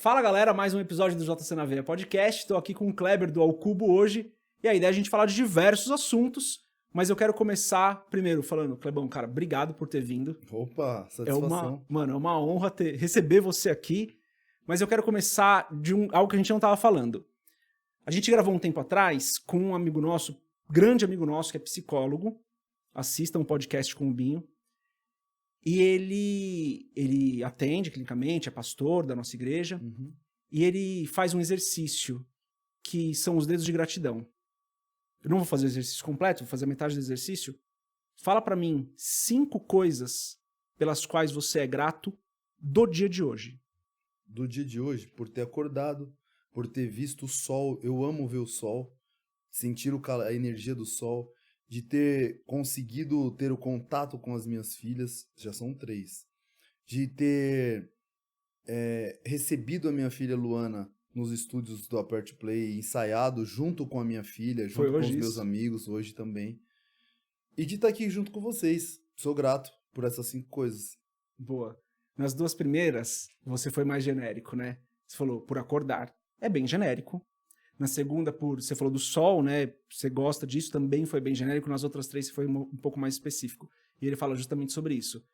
Fala galera, mais um episódio do JC na Veia Podcast. Estou aqui com o Kleber do Ao Cubo hoje e a ideia é a gente falar de diversos assuntos, mas eu quero começar primeiro falando, Clebão, cara, obrigado por ter vindo. Opa, satisfação. É uma honra receber você aqui, mas eu quero começar de algo que a gente não estava falando. A gente gravou um tempo atrás com um amigo nosso, grande amigo nosso, que é psicólogo, assista um podcast com o Binho, e ele atende clinicamente, é pastor da nossa igreja, e ele faz um exercício que são os dedos de gratidão. Eu não vou fazer o exercício completo, vou fazer a metade do exercício. Fala pra mim 5 coisas pelas quais você é grato do dia de hoje. Do dia de hoje, por ter acordado, por ter visto o sol. Eu amo ver o sol, sentir a energia do sol, de ter conseguido ter o contato com as minhas filhas, já são 3. De ter recebido a minha filha Luana nos estúdios do Apert Play, ensaiado junto com a minha filha, junto com os meus amigos, hoje também. E de estar aqui junto com vocês. Sou grato por essas 5 coisas. Boa. Nas 2 primeiras, você foi mais genérico, né? Você falou por acordar. É bem genérico. Na segunda, você falou do sol, né? Você gosta disso, também foi bem genérico. Nas outras 3, você foi um pouco mais específico. E ele fala justamente sobre isso.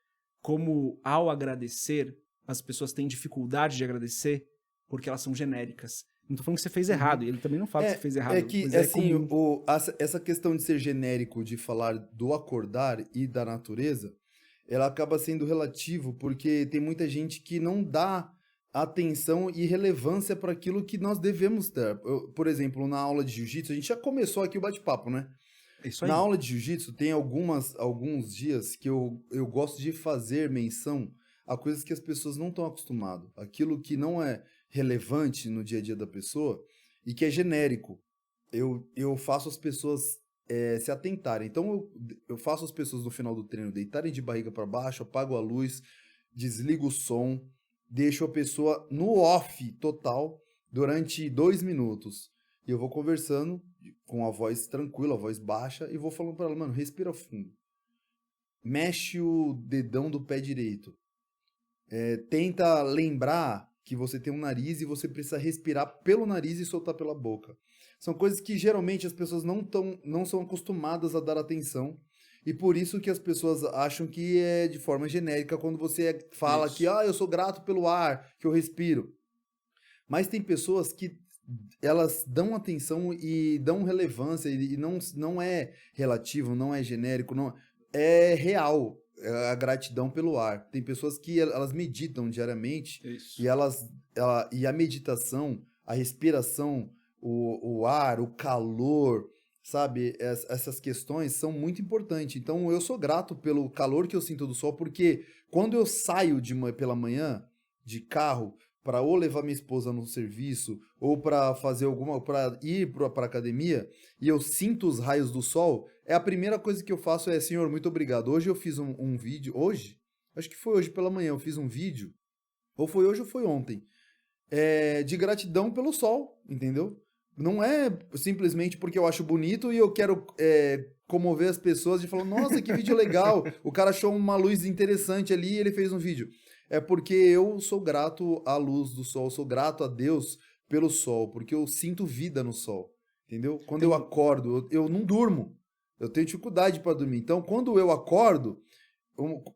Como, ao agradecer, as pessoas têm dificuldade de agradecer porque elas são genéricas. Não tô falando que você fez errado, e ele também não fala que você fez errado. É que, assim, essa questão de ser genérico, de falar do acordar e da natureza, ela acaba sendo relativo, porque tem muita gente que não dá atenção e relevância para aquilo que nós devemos ter. Por exemplo, na aula de jiu-jitsu, a gente já começou aqui o bate-papo, né? É isso aí. Na aula de jiu-jitsu, tem alguns dias que eu gosto de fazer menção a coisas que as pessoas não estão acostumadas. Aquilo que não é relevante no dia a dia da pessoa e que é genérico. Eu faço as pessoas se atentarem. Então, eu faço as pessoas no final do treino deitarem de barriga para baixo, apago a luz, desligo o som, deixo a pessoa no off total durante 2 minutos. E eu vou conversando com a voz tranquila, a voz baixa, e vou falando para ela, mano, respira fundo. Mexe o dedão do pé direito. Tenta lembrar que você tem um nariz e você precisa respirar pelo nariz e soltar pela boca. São coisas que geralmente as pessoas não são acostumadas a dar atenção. E por isso que as pessoas acham que é de forma genérica quando você fala que eu sou grato pelo ar que eu respiro. Mas tem pessoas que elas dão atenção e dão relevância e não é relativo, não é genérico, não é real. A gratidão pelo ar. Tem pessoas que elas meditam diariamente. Isso. E a meditação, a respiração, o ar, o calor, sabe? Essas questões são muito importantes. Então eu sou grato pelo calor que eu sinto do sol, porque quando eu saio pela manhã de carro para ou levar minha esposa no serviço ou para fazer para ir para academia e eu sinto os raios do sol, a primeira coisa que eu faço é, Senhor, muito obrigado. Hoje eu fiz um vídeo, acho que foi hoje pela manhã, eu fiz um vídeo, ou foi hoje ou foi ontem, de gratidão pelo sol, entendeu? Não é simplesmente porque eu acho bonito e eu quero comover as pessoas de falar, nossa, que vídeo legal, o cara achou uma luz interessante ali e ele fez um vídeo. É porque eu sou grato à luz do sol, sou grato a Deus pelo sol, porque eu sinto vida no sol, entendeu? Quando eu acordo, eu não durmo, eu tenho dificuldade para dormir. Então, quando eu acordo,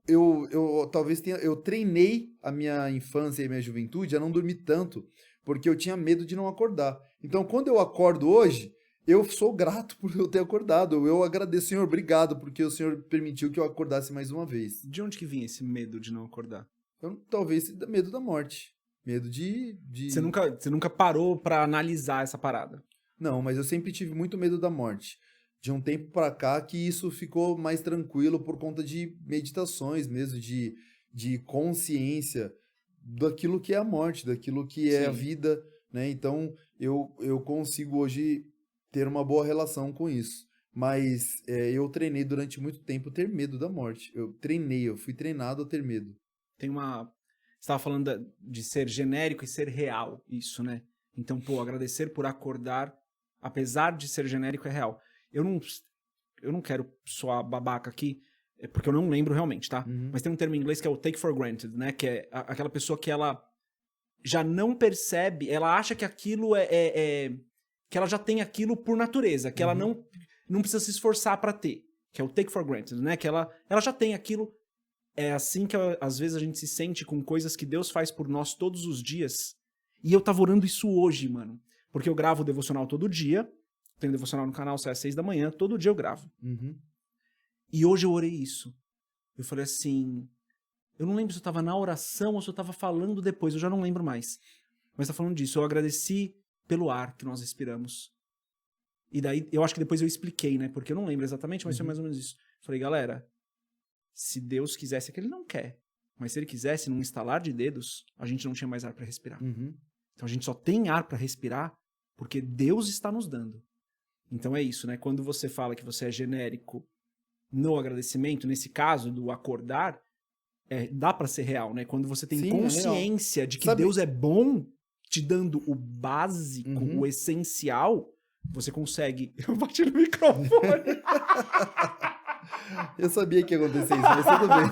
eu treinei a minha infância e a minha juventude a não dormir tanto, porque eu tinha medo de não acordar. Então, quando eu acordo hoje, eu sou grato por eu ter acordado. Eu agradeço, Senhor, obrigado, porque o Senhor permitiu que eu acordasse mais uma vez. De onde que vinha esse medo de não acordar? Então, talvez medo da morte. Medo de... Você nunca parou pra analisar essa parada? Não, mas eu sempre tive muito medo da morte. De um tempo pra cá que isso ficou mais tranquilo por conta de meditações mesmo, de consciência daquilo que é a morte, daquilo que é a vida, né? Então, eu consigo hoje ter uma boa relação com isso. Mas eu treinei durante muito tempo ter medo da morte. Eu fui treinado a ter medo. Você estava falando de ser genérico e ser real, isso, né? Então, agradecer por acordar, apesar de ser genérico, é real. Eu não quero soar babaca aqui, porque eu não lembro realmente, tá? Mas tem um termo em inglês que é o take for granted, né? Que é aquela pessoa que ela já não percebe, ela acha que aquilo que ela já tem aquilo por natureza, que ela não precisa se esforçar pra ter, que é o take for granted, né? Que ela já tem aquilo. É assim que às vezes a gente se sente com coisas que Deus faz por nós todos os dias. E eu tava orando isso hoje, mano. Porque eu gravo o devocional todo dia. Tenho devocional no canal, sai às 6 da manhã. Todo dia eu gravo. E hoje eu orei isso. Eu falei assim... Eu não lembro se eu tava na oração ou se eu tava falando depois. Eu já não lembro mais. Mas tá falando disso. Eu agradeci pelo ar que nós respiramos. E daí, eu acho que depois eu expliquei, né? Porque eu não lembro exatamente, mas foi mais ou menos isso. Falei, galera... Se Deus quisesse, é que ele não quer. Mas se ele quisesse, num estalar de dedos, a gente não tinha mais ar para respirar. Então a gente só tem ar para respirar porque Deus está nos dando. Então é isso, né? Quando você fala que você é genérico no agradecimento, nesse caso do acordar, dá para ser real, né? Quando você tem consciência de que Deus é bom, te dando o básico, o essencial, você consegue... Eu bati no microfone. Eu sabia que ia acontecer isso, mas tudo bem.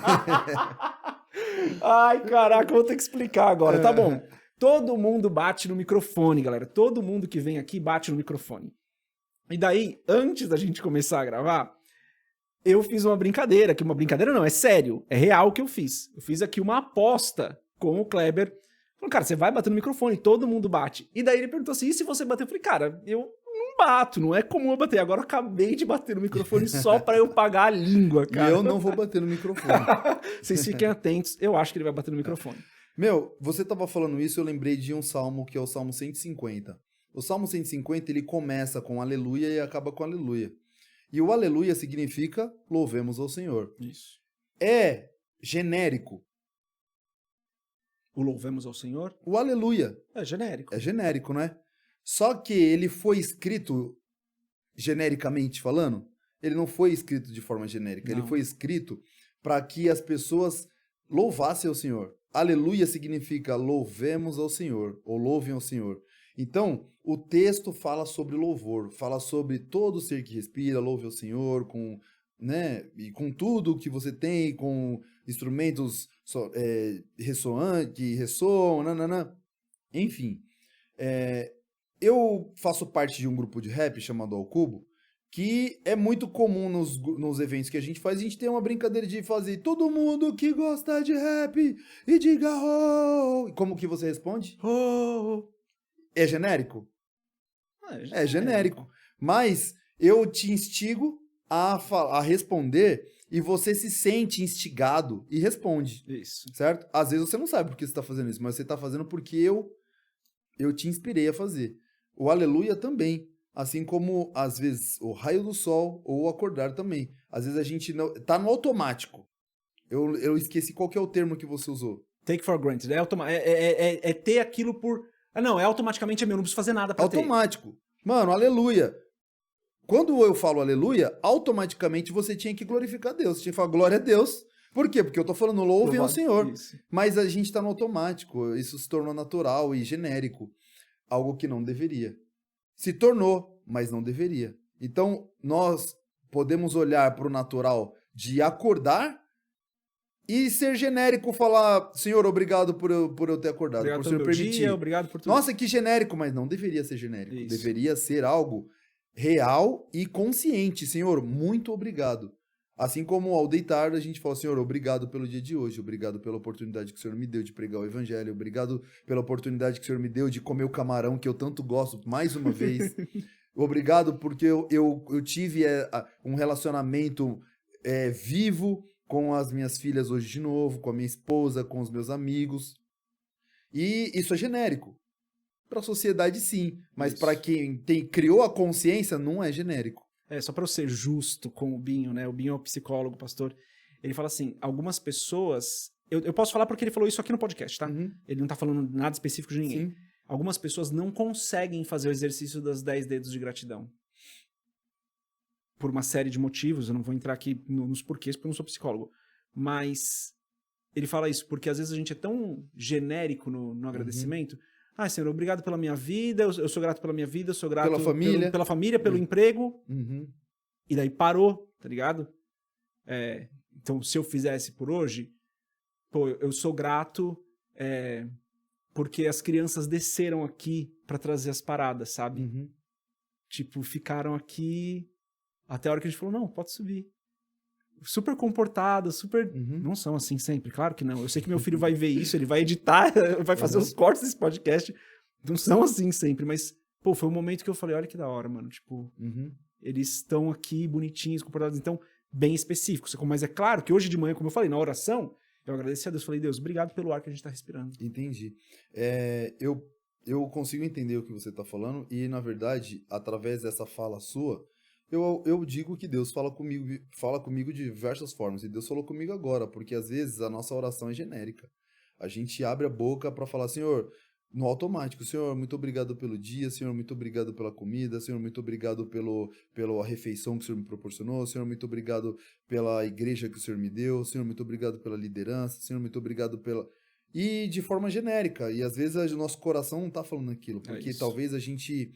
Ai, caraca, eu vou ter que explicar agora. Tá bom. Todo mundo bate no microfone, galera. Todo mundo que vem aqui bate no microfone. E daí, antes da gente começar a gravar, eu fiz uma brincadeira. Que uma brincadeira não, é sério. É real o que eu fiz. Eu fiz aqui uma aposta com o Kleber. Falei, cara, você vai bater no microfone, todo mundo bate. E daí ele perguntou assim, e se você bater? Eu falei, cara, eu não bato, não é comum eu bater. Agora eu acabei de bater no microfone só pra eu pagar a língua, cara. E eu não vou bater no microfone. Vocês fiquem atentos, eu acho que ele vai bater no microfone. Meu, você tava falando isso, eu lembrei de um salmo que é o Salmo 150. O Salmo 150, ele começa com aleluia e acaba com aleluia. E o aleluia significa louvemos ao Senhor. Isso. É genérico. O louvemos ao Senhor? O aleluia. É genérico. É genérico, não é? Só que ele foi escrito genericamente falando, ele não foi escrito de forma genérica, Não. ele foi escrito para que as pessoas louvassem ao Senhor. Aleluia significa louvemos ao Senhor, ou louvem ao Senhor. Então, o texto fala sobre louvor, fala sobre todo ser que respira, louve ao Senhor, com, né, e com tudo que você tem, com instrumentos que ressoam, nananã. Enfim, eu faço parte de um grupo de rap chamado Ao Cubo, que é muito comum nos eventos que a gente tem uma brincadeira de fazer todo mundo que gosta de rap e diga oh. Como que você responde? Oh. É genérico? É genérico. Mas eu te instigo a responder e você se sente instigado e responde. Isso. Certo? Às vezes você não sabe por que você está fazendo isso, mas você está fazendo porque eu te inspirei a fazer. O aleluia também. Assim como, às vezes, o raio do sol ou o acordar também. Às vezes a gente não... Tá no automático. Eu esqueci qual que é o termo que você usou. Take for granted. É ter aquilo por... Ah, não, automaticamente é meu, não preciso fazer nada pra ter. Automático. Mano, aleluia. Quando eu falo aleluia, automaticamente você tinha que glorificar Deus. Você tinha que falar glória a Deus. Por quê? Porque eu tô falando louvem ao Senhor. Isso. Mas a gente tá no automático. Isso se tornou natural e genérico. Algo que não deveria. Se tornou, mas não deveria. Então, nós podemos olhar para o natural de acordar e ser genérico, falar, Senhor, obrigado por eu ter acordado, Obrigado por o Senhor permitir. Dia, obrigado por tudo. Nossa, que genérico, mas não deveria ser genérico. Isso. Deveria ser algo real e consciente. Senhor, muito obrigado. Assim como ao deitar a gente fala, Senhor, obrigado pelo dia de hoje, obrigado pela oportunidade que o Senhor me deu de pregar o evangelho, obrigado pela oportunidade que o Senhor me deu de comer o camarão que eu tanto gosto, mais uma vez. Obrigado porque eu tive um relacionamento vivo com as minhas filhas hoje de novo, com a minha esposa, com os meus amigos. E isso é genérico. Para a sociedade, sim. Mas para quem criou a consciência, não é genérico. Só para eu ser justo com o Binho, né? O Binho é o psicólogo, pastor. Ele fala assim, algumas pessoas... Eu posso falar porque ele falou isso aqui no podcast, tá? Uhum. Ele não tá falando nada específico de ninguém. Sim. Algumas pessoas não conseguem fazer o exercício das 10 dedos de gratidão. Por uma série de motivos. Eu não vou entrar aqui nos porquês, porque eu não sou psicólogo. Mas ele fala isso porque às vezes a gente é tão genérico no agradecimento... Ah, Senhor, obrigado pela minha vida, eu sou grato pela minha vida, eu sou grato pela família, pelo emprego. Uhum. E daí parou, tá ligado? Então, se eu fizesse por hoje, pô, eu sou grato porque as crianças desceram aqui pra trazer as paradas, sabe? Uhum. Tipo, ficaram aqui até a hora que a gente falou, não, pode subir. Super comportadas, super... Uhum. Não são assim sempre, claro que não. Eu sei que meu filho vai ver isso, ele vai editar, vai fazer os cortes desse podcast. Não são assim sempre, mas, pô, foi um momento que eu falei, olha que da hora, mano. Tipo, Uhum. eles estão aqui bonitinhos, comportados, então, bem específicos. Mas é claro que hoje de manhã, como eu falei, na oração, eu agradeci a Deus. Falei, Deus, obrigado pelo ar que a gente tá respirando. Entendi. Eu consigo entender o que você está falando e, na verdade, através dessa fala sua, eu digo que Deus fala comigo de diversas formas. E Deus falou comigo agora, porque às vezes a nossa oração é genérica. A gente abre a boca para falar, Senhor, no automático, Senhor, muito obrigado pelo dia, Senhor, muito obrigado pela comida, Senhor, muito obrigado pela refeição que o Senhor me proporcionou, Senhor, muito obrigado pela igreja que o Senhor me deu, Senhor, muito obrigado pela liderança, Senhor, muito obrigado pela... E de forma genérica, e às vezes o nosso coração não tá falando aquilo, porque talvez a gente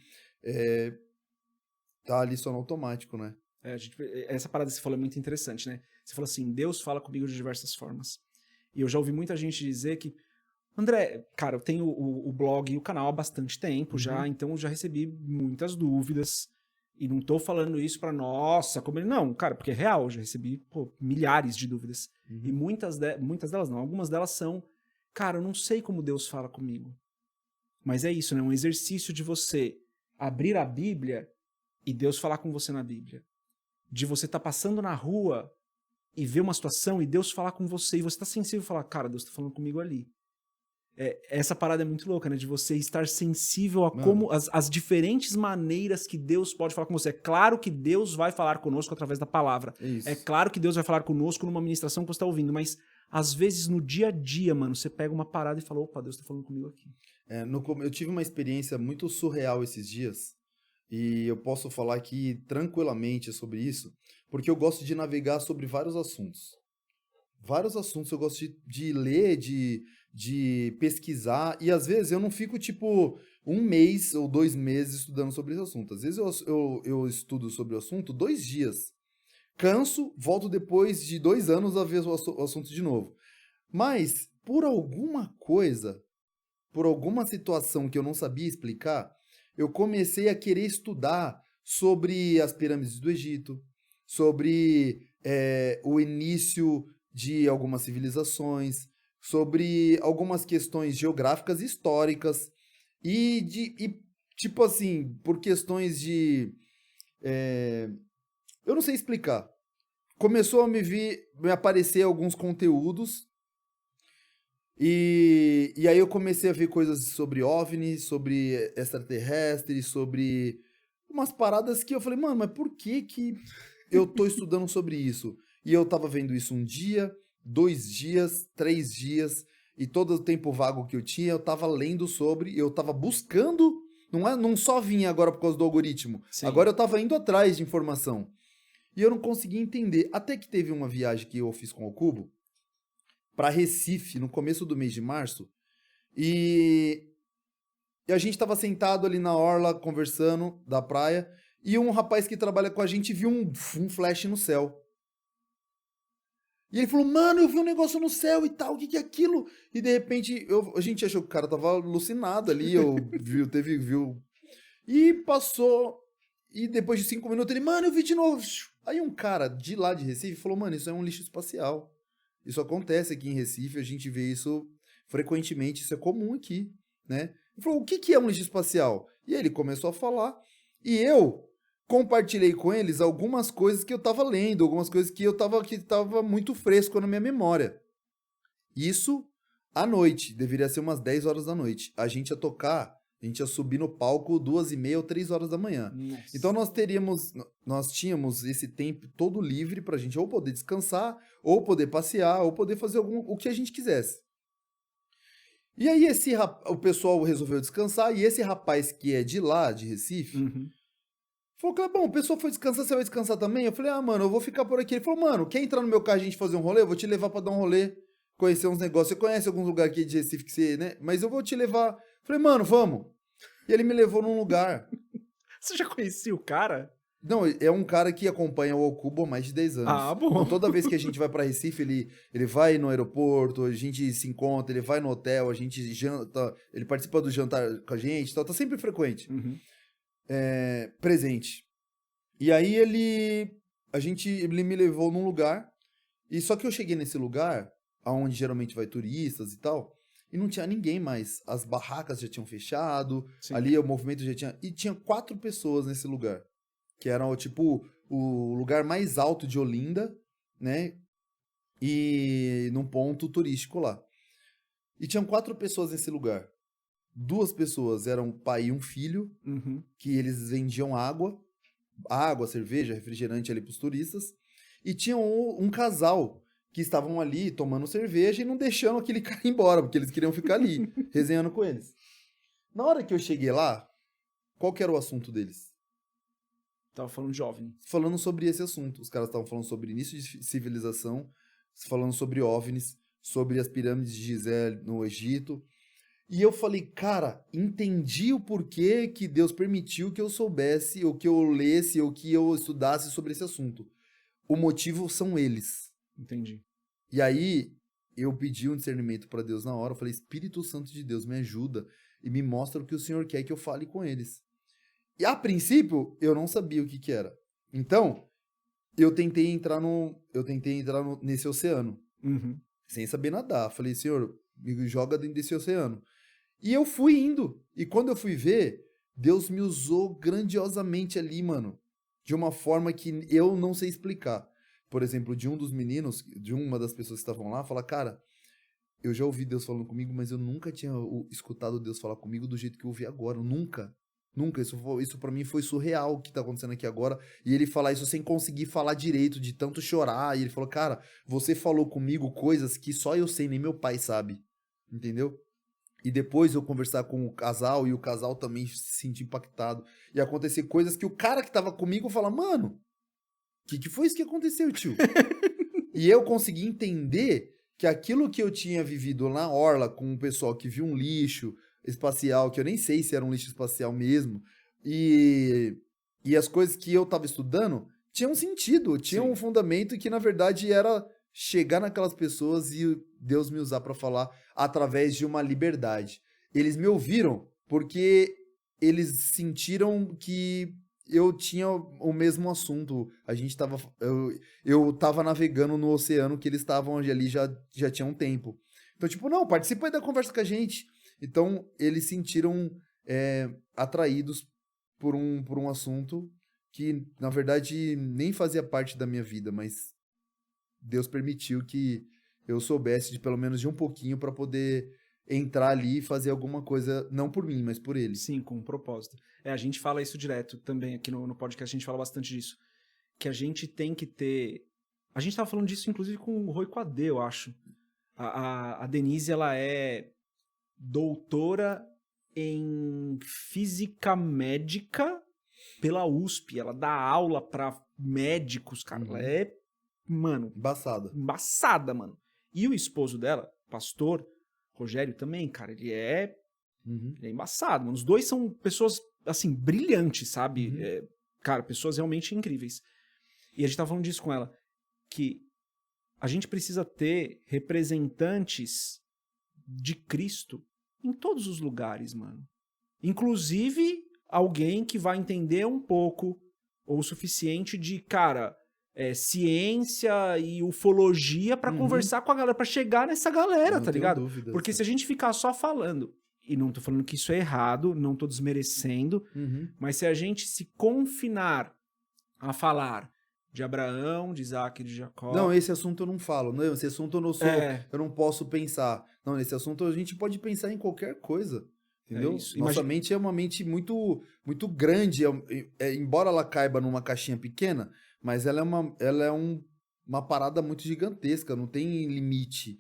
tá ali só no automático, né? Essa parada que você falou é muito interessante, né? Você falou assim, Deus fala comigo de diversas formas. E eu já ouvi muita gente dizer que André, cara, eu tenho o blog e o canal há bastante tempo já, então eu já recebi muitas dúvidas. E não tô falando isso pra, nossa, como ele... Não, cara, porque é real, eu já recebi milhares de dúvidas. E muitas delas não, algumas delas são, cara, eu não sei como Deus fala comigo. Mas é isso, né? Um exercício de você abrir a Bíblia e Deus falar com você na Bíblia. De você estar passando na rua e ver uma situação e Deus falar com você. E você tá sensível e falar, cara, Deus tá falando comigo ali. Essa parada é muito louca, né? De você estar sensível a como as diferentes maneiras que Deus pode falar com você. É claro que Deus vai falar conosco através da palavra. É claro que Deus vai falar conosco numa ministração que você está ouvindo, mas às vezes no dia a dia, mano, você pega uma parada e fala, opa, Deus tá falando comigo aqui. Eu tive uma experiência muito surreal esses dias, e eu posso falar aqui tranquilamente sobre isso, porque eu gosto de navegar sobre vários assuntos. Vários assuntos eu gosto de ler, de pesquisar, e às vezes eu não fico tipo 1 mês ou 2 meses estudando sobre esse assunto. Às vezes eu estudo sobre o assunto 2 dias. Canso, volto depois de 2 anos a ver o assunto de novo. Mas, por alguma coisa, por alguma situação que eu não sabia explicar, eu comecei a querer estudar sobre as pirâmides do Egito, sobre o início de algumas civilizações, sobre algumas questões geográficas e históricas, e tipo assim, por questões de... eu não sei explicar. Começou a me aparecer alguns conteúdos, e aí eu comecei a ver coisas sobre OVNI, sobre extraterrestres, sobre umas paradas que eu falei, mano, mas por que eu tô estudando sobre isso? E eu tava vendo isso 1 dia, 2 dias, 3 dias, e todo o tempo vago que eu tinha, eu tava lendo sobre, eu tava buscando, não só vinha agora por causa do algoritmo, Sim. Agora eu tava indo atrás de informação. E eu não conseguia entender, até que teve uma viagem que eu fiz com o Cubo, para Recife, no começo do mês de março, e a gente tava sentado ali na orla, conversando, da praia, e um rapaz que trabalha com a gente viu um flash no céu. E ele falou, mano, eu vi um negócio no céu e tal, o que é aquilo? E de repente, a gente achou que o cara tava alucinado ali, viu. E passou, e depois de 5 minutos ele, mano, eu vi de novo. Aí um cara de lá de Recife falou, mano, isso é um lixo espacial. Isso acontece aqui em Recife, a gente vê isso frequentemente, isso é comum aqui, né? Ele falou, o que é um lixo espacial? E ele começou a falar, e eu compartilhei com eles algumas coisas que eu tava lendo, algumas coisas que tava muito fresco na minha memória. Isso à noite, deveria ser umas 10 horas da noite. A gente ia subir no palco 2h30 ou 3 horas da manhã. Nossa. Então nós tínhamos esse tempo todo livre pra gente ou poder descansar, ou poder passear, ou poder fazer o que a gente quisesse. E aí o pessoal resolveu descansar, e esse rapaz que é de lá, de Recife, falou, Clebão, o pessoal foi descansar, você vai descansar também? Eu falei, mano, eu vou ficar por aqui. Ele falou, mano, quer entrar no meu carro e a gente fazer um rolê? Eu vou te levar pra dar um rolê, conhecer uns negócios. Você conhece alguns lugares aqui de Recife que você, né? Mas eu vou te levar. Eu falei, mano, vamos. E ele me levou num lugar. Você já conhecia o cara? Não, é um cara que acompanha o Okubo há mais de 10 anos. Ah, bom. Então, toda vez que a gente vai pra Recife, ele vai no aeroporto, a gente se encontra, ele vai no hotel, a gente janta, ele participa do jantar com a gente, tá sempre frequente. Uhum. Presente. E aí ele me levou num lugar, e só que eu cheguei nesse lugar, onde geralmente vai turistas e tal, e não tinha ninguém mais. As barracas já tinham fechado, Sim. ali o movimento já tinha... E tinha 4 pessoas nesse lugar, que eram, tipo, o lugar mais alto de Olinda, né? E num ponto turístico lá. E tinham 4 pessoas nesse lugar. 2 pessoas eram um pai e um filho, Uhum. que eles vendiam água, cerveja, refrigerante ali pros turistas. E tinha um casal que estavam ali tomando cerveja e não deixando aquele cara ir embora, porque eles queriam ficar ali, resenhando com eles. Na hora que eu cheguei lá, qual que era o assunto deles? Tava falando de OVNI. Falando sobre esse assunto. Os caras estavam falando sobre início de civilização, falando sobre OVNIs, sobre as pirâmides de Gizé no Egito. E eu falei, cara, entendi o porquê que Deus permitiu que eu soubesse, ou que eu lesse, ou que eu estudasse sobre esse assunto. O motivo são eles. Entendi. E aí, eu pedi um discernimento para Deus na hora. Eu falei, Espírito Santo de Deus, me ajuda e me mostra o que o Senhor quer que eu fale com eles. E a princípio, eu não sabia o que era. Então, eu tentei entrar nesse oceano, Uhum. sem saber nadar. Falei, Senhor, me joga dentro desse oceano. E eu fui indo. E quando eu fui ver, Deus me usou grandiosamente ali, mano. De uma forma que eu não sei explicar. Por exemplo, de um dos meninos, de uma das pessoas que estavam lá, fala, cara, eu já ouvi Deus falando comigo, mas eu nunca tinha escutado Deus falar comigo do jeito que eu ouvi agora. Nunca. Nunca. Isso pra mim foi surreal o que tá acontecendo aqui agora. E ele falar isso sem conseguir falar direito, de tanto chorar. E ele falou, cara, você falou comigo coisas que só eu sei, nem meu pai sabe. Entendeu? E depois eu conversar com o casal e o casal também se sentir impactado. E acontecer coisas que o cara que tava comigo fala, mano, que foi isso que aconteceu, tio? E eu consegui entender que aquilo que eu tinha vivido na orla com o pessoal que viu um lixo espacial, que eu nem sei se era um lixo espacial mesmo, e as coisas que eu tava estudando tinham sentido, tinham Sim. um fundamento que na verdade era chegar naquelas pessoas e Deus me usar para falar através de uma liberdade. Eles me ouviram porque eles sentiram que eu tinha o mesmo assunto. A gente tava. Eu tava navegando no oceano que eles estavam ali já tinha um tempo. Então, tipo, não, participa aí da conversa com a gente. Então, eles sentiram atraídos por um assunto que, na verdade, nem fazia parte da minha vida, mas Deus permitiu que eu soubesse de pelo menos de um pouquinho para poder entrar ali e fazer alguma coisa, não por mim, mas por ele. Sim, com um propósito. A gente fala isso direto também aqui no podcast, a gente fala bastante disso. Que a gente tem que ter... A gente tava falando disso, inclusive, com o Rui Quadê, eu acho. A Denise, ela é doutora em física médica pela USP. Ela dá aula pra médicos, cara. Ela é, mano... Embaçada, mano. E o esposo dela, pastor, Rogério, também, cara, ele é embaçado, mano. Os dois são pessoas, assim, brilhantes, sabe? Cara, pessoas realmente incríveis. E a gente tá falando disso com ela, que a gente precisa ter representantes de Cristo em todos os lugares, mano. Inclusive, alguém que vai entender um pouco ou o suficiente de, cara, ciência e ufologia pra conversar com a galera, pra chegar nessa galera, Não tá tenho ligado? dúvidas. Porque se a gente ficar só falando, e não tô falando que isso é errado, não tô desmerecendo, mas se a gente se confinar a falar de Abraão, de Isaac e de Jacó... Não, esse assunto eu não falo. Não, esse assunto eu não sou... Eu não posso pensar. Não, nesse assunto a gente pode pensar em qualquer coisa. Entendeu? Nossa mente é uma mente muito, muito grande. Embora ela caiba numa caixinha pequena, mas ela é uma parada muito gigantesca. Não tem limite.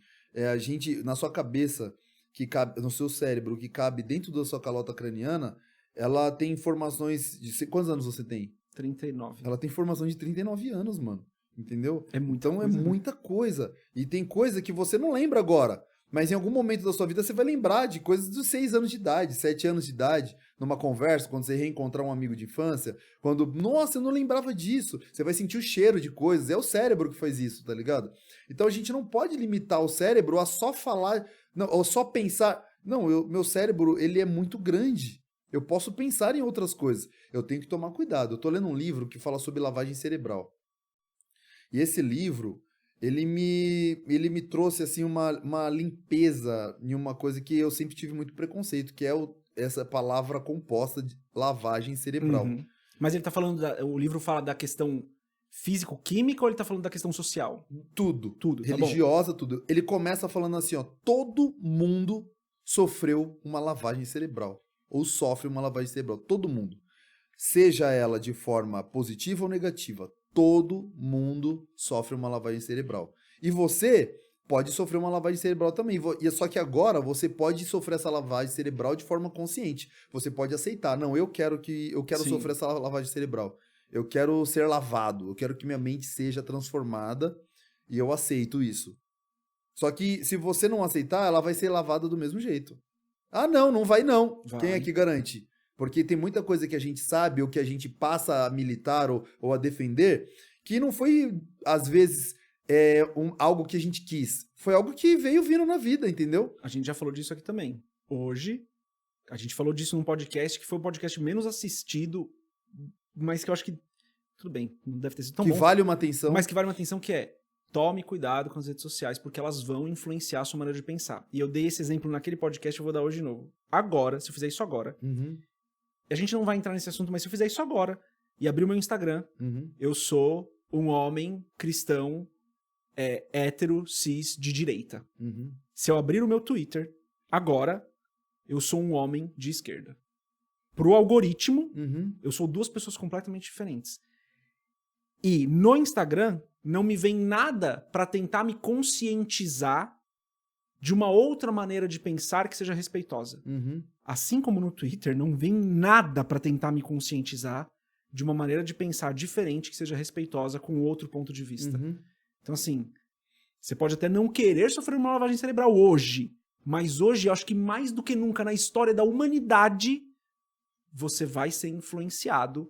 A gente, na sua cabeça, que cabe, no seu cérebro, que cabe dentro da sua calota craniana, ela tem informações... Quantos anos você tem? 39. Ela tem formação de 39 anos, mano. Entendeu? É muita então coisa, é muita coisa. E tem coisa que você não lembra agora. Mas em algum momento da sua vida você vai lembrar de coisas dos 6 anos de idade, 7 anos de idade, numa conversa, quando você reencontrar um amigo de infância, quando, nossa, eu não lembrava disso. Você vai sentir o cheiro de coisas, é o cérebro que faz isso, tá ligado? Então a gente não pode limitar o cérebro a só falar, não, ou só pensar. Não, meu cérebro, ele é muito grande. Eu posso pensar em outras coisas. Eu tenho que tomar cuidado. Eu tô lendo um livro que fala sobre lavagem cerebral. E esse livro, ele me trouxe assim uma limpeza em uma coisa que eu sempre tive muito preconceito, que é essa palavra composta de lavagem cerebral. Uhum. Mas ele tá falando, o livro fala da questão físico-química ou ele tá falando da questão social? Tudo. Tudo, tá bom. Religiosa, tudo. Ele começa falando assim, ó, todo mundo sofreu uma lavagem cerebral. Ou sofre uma lavagem cerebral. Todo mundo. Seja ela de forma positiva ou negativa. Todo mundo sofre uma lavagem cerebral. E você pode sofrer uma lavagem cerebral também. Só que agora você pode sofrer essa lavagem cerebral de forma consciente. Você pode aceitar. Não, eu quero Sim. sofrer essa lavagem cerebral. Eu quero ser lavado. Eu quero que minha mente seja transformada. E eu aceito isso. Só que se você não aceitar, ela vai ser lavada do mesmo jeito. Ah, não vai não. Vai. Quem é que garante? Porque tem muita coisa que a gente sabe ou que a gente passa a militar ou a defender que não foi, às vezes, algo que a gente quis. Foi algo que veio vindo na vida, entendeu? A gente já falou disso aqui também. Hoje, a gente falou disso num podcast que foi o podcast menos assistido, mas que eu acho que, tudo bem, não deve ter sido tão Que bom. vale uma atenção. Mas que vale uma atenção que é, tome cuidado com as redes sociais, porque elas vão influenciar a sua maneira de pensar. E eu dei esse exemplo naquele podcast, eu vou dar hoje de novo. Agora, se eu fizer isso agora, Uhum, a gente não vai entrar nesse assunto, mas se eu fizer isso agora e abrir o meu Instagram, uhum, eu sou um homem cristão, hétero, cis, de direita. uhum. Se eu abrir o meu Twitter, agora, eu sou um homem de esquerda. Pro algoritmo, Uhum. eu sou duas pessoas completamente diferentes. E no Instagram, não me vem nada pra tentar me conscientizar de uma outra maneira de pensar que seja respeitosa. Uhum. Assim como no Twitter, não vem nada pra tentar me conscientizar de uma maneira de pensar diferente que seja respeitosa com outro ponto de vista. Uhum. Então, assim, você pode até não querer sofrer uma lavagem cerebral hoje, mas hoje, eu acho que mais do que nunca na história da humanidade, você vai ser influenciado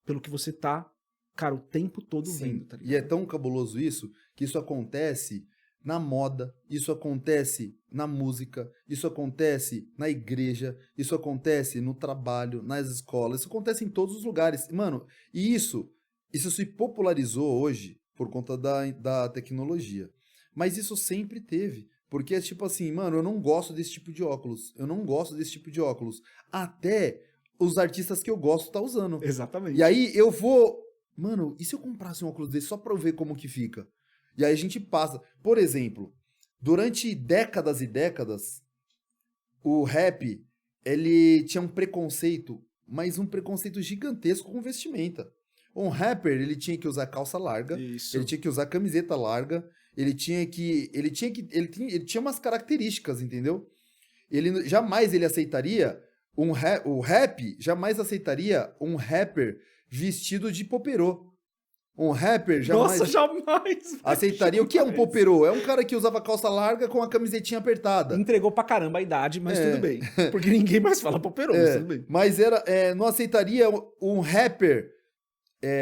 pelo que você tá, cara, o tempo todo Sim. vendo, tá ligado? E é tão cabuloso isso, que isso acontece na moda, isso acontece na música, isso acontece na igreja, isso acontece no trabalho, nas escolas, isso acontece em todos os lugares. Mano, e isso se popularizou hoje por conta da tecnologia. Mas isso sempre teve. Porque é tipo assim, mano, eu não gosto desse tipo de óculos. Eu não gosto desse tipo de óculos. Até os artistas que eu gosto tá usando. Exatamente. E aí eu vou... Mano, e se eu comprasse um óculos desse só pra eu ver como que fica? E aí a gente passa... Por exemplo, durante décadas e décadas, o rap, ele tinha um preconceito, mas um preconceito gigantesco com vestimenta. Um rapper, ele tinha que usar calça larga, Isso. ele tinha que usar camiseta larga, ele tinha umas características, entendeu? Ele jamais ele aceitaria o rap jamais aceitaria um rapper vestido de poperô. Um rapper jamais Nossa, jamais! aceitaria. O que é um poperô? É um cara que usava calça larga com a camisetinha apertada. Entregou pra caramba a idade, mas É. tudo bem. Porque ninguém mais fala poperô, mas tudo bem. Mas não aceitaria um rapper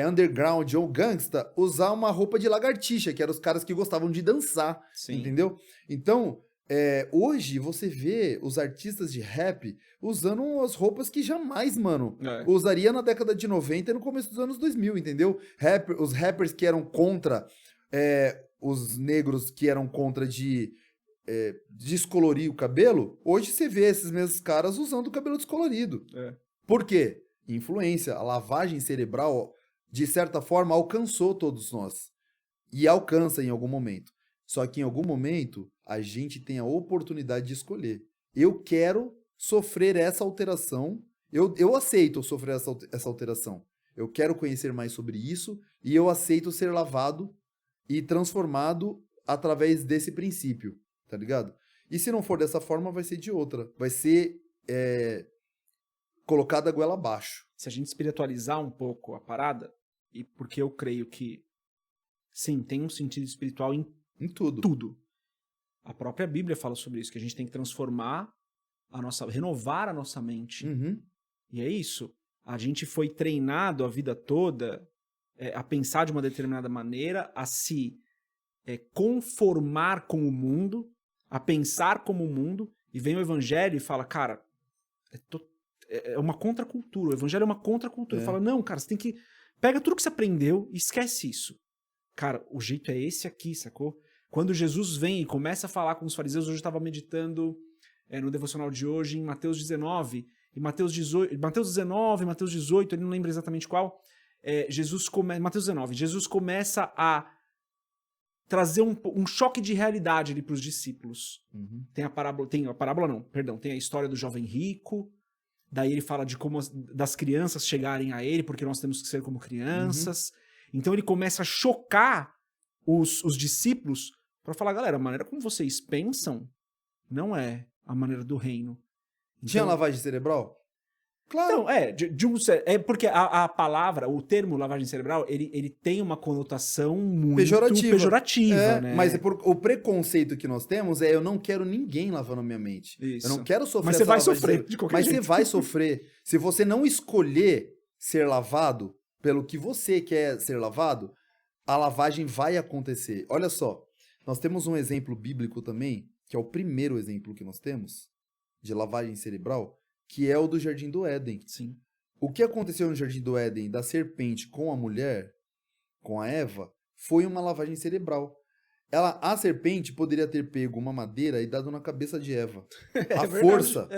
underground ou gangsta usar uma roupa de lagartixa, que eram os caras que gostavam de dançar, Sim. entendeu? Então, hoje você vê os artistas de rap usando as roupas que jamais, mano, usaria na década de 90 e no começo dos anos 2000, entendeu? Os rappers que eram contra os negros que eram contra de descolorir o cabelo, hoje você vê esses mesmos caras usando o cabelo descolorido. Por quê? Influência. A lavagem cerebral, de certa forma, alcançou todos nós. E alcança em algum momento. Só que em algum momento, a gente tem a oportunidade de escolher. Eu quero sofrer essa alteração. Eu aceito sofrer essa alteração. Eu quero conhecer mais sobre isso e eu aceito ser lavado e transformado através desse princípio, tá ligado? E se não for dessa forma, vai ser de outra. Vai ser colocada a goela abaixo. Se a gente espiritualizar um pouco a parada, e porque eu creio que, sim, tem um sentido espiritual em tudo. tudo. A própria Bíblia fala sobre isso, que a gente tem que renovar a nossa mente. Uhum. E é isso. A gente foi treinado a vida toda a pensar de uma determinada maneira, a se conformar com o mundo, a pensar como o mundo, e vem o evangelho e fala, cara, é uma contracultura. O evangelho é uma contracultura. Fala, não, cara, você tem que... Pega tudo que você aprendeu e esquece isso. Cara, o jeito é esse aqui, sacou? Quando Jesus vem e começa a falar com os fariseus, hoje eu estava meditando no devocional de hoje, em Mateus 19, e Mateus 19, Mateus 18, ele não lembra exatamente qual, Mateus 19, Jesus começa a trazer um choque de realidade ali para os discípulos. Uhum. Tem a história do jovem rico, daí ele fala de como das crianças chegarem a ele, porque nós temos que ser como crianças. Então ele começa a chocar os discípulos para falar, galera, a maneira como vocês pensam não é a maneira do reino. Então, Tinha lavagem cerebral? Claro. Então, porque a palavra, o termo lavagem cerebral, ele tem uma conotação muito pejorativa, né? Mas o preconceito que nós temos eu não quero ninguém lavando a minha mente. Isso. Eu não quero sofrer Mas essa você vai lavagem sofrer, cerebral. de qualquer Mas jeito. você vai sofrer. Se você não escolher ser lavado pelo que você quer ser lavado, a lavagem vai acontecer. Olha só, nós temos um exemplo bíblico também, que é o primeiro exemplo que nós temos de lavagem cerebral, que é o do Jardim do Éden. Sim. O que aconteceu no Jardim do Éden da serpente com a mulher, com a Eva, foi uma lavagem cerebral. A serpente poderia ter pego uma madeira e dado na cabeça de Eva. A força.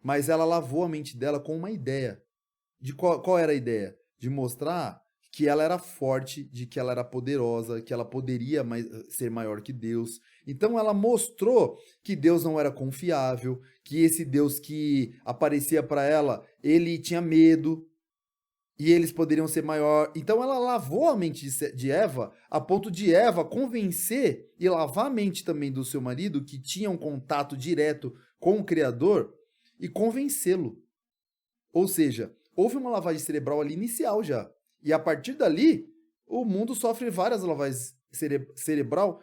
Mas ela lavou a mente dela com uma ideia. De qual era a ideia? De mostrar que ela era forte, de que ela era poderosa, que ela poderia ser maior que Deus. Então ela mostrou que Deus não era confiável, que esse Deus que aparecia para ela, ele tinha medo e eles poderiam ser maior. Então ela lavou a mente de Eva a ponto de Eva convencer e lavar a mente também do seu marido, que tinha um contato direto com o Criador, e convencê-lo. Ou seja, houve uma lavagem cerebral ali inicial já. E a partir dali, o mundo sofre várias lavagens cerebral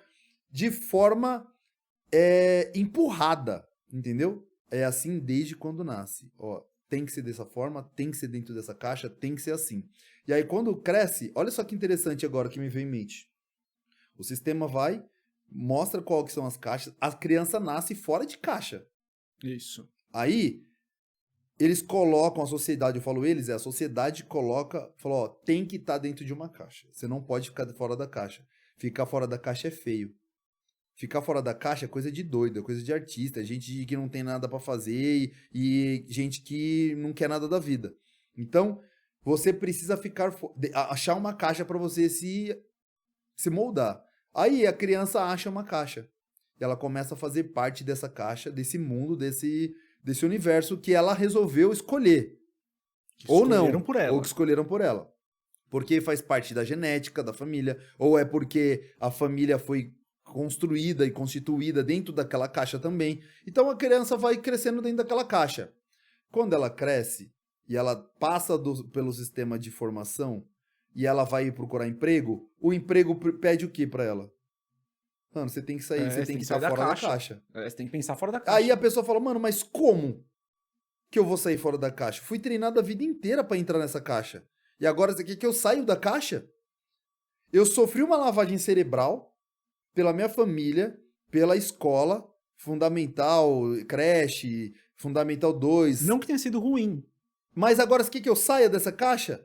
de forma empurrada, entendeu? É assim desde quando nasce. Ó, tem que ser dessa forma, tem que ser dentro dessa caixa, tem que ser assim. E aí quando cresce, olha só que interessante agora que me veio em mente. O sistema vai, mostra qual que são as caixas, a criança nasce fora de caixa. Isso. Aí eles colocam, a sociedade, eu falo eles, a sociedade coloca, fala, ó, tem que estar dentro de uma caixa. Você não pode ficar fora da caixa. Ficar fora da caixa é feio. Ficar fora da caixa é coisa de doido, é coisa de artista, gente que não tem nada pra fazer e gente que não quer nada da vida. Então, você precisa achar uma caixa pra você se moldar. Aí a criança acha uma caixa. E ela começa a fazer parte dessa caixa, desse mundo, desse universo que ela resolveu escolher. Ou não. Por ela. Ou que escolheram por ela. Porque faz parte da genética da família, ou é porque a família foi construída e constituída dentro daquela caixa também. Então a criança vai crescendo dentro daquela caixa. Quando ela cresce e ela passa pelo sistema de formação e ela vai procurar emprego, o emprego pede o que para ela? Mano, você tem que sair, você tem que estar fora da caixa. Você tem que pensar fora da caixa. Aí a pessoa fala, mano, mas como que eu vou sair fora da caixa? Fui treinado a vida inteira para entrar nessa caixa. E agora você quer que eu saia da caixa? Eu sofri uma lavagem cerebral pela minha família, pela escola, fundamental, creche, fundamental 2. Não que tenha sido ruim. Mas agora você quer que eu saia dessa caixa?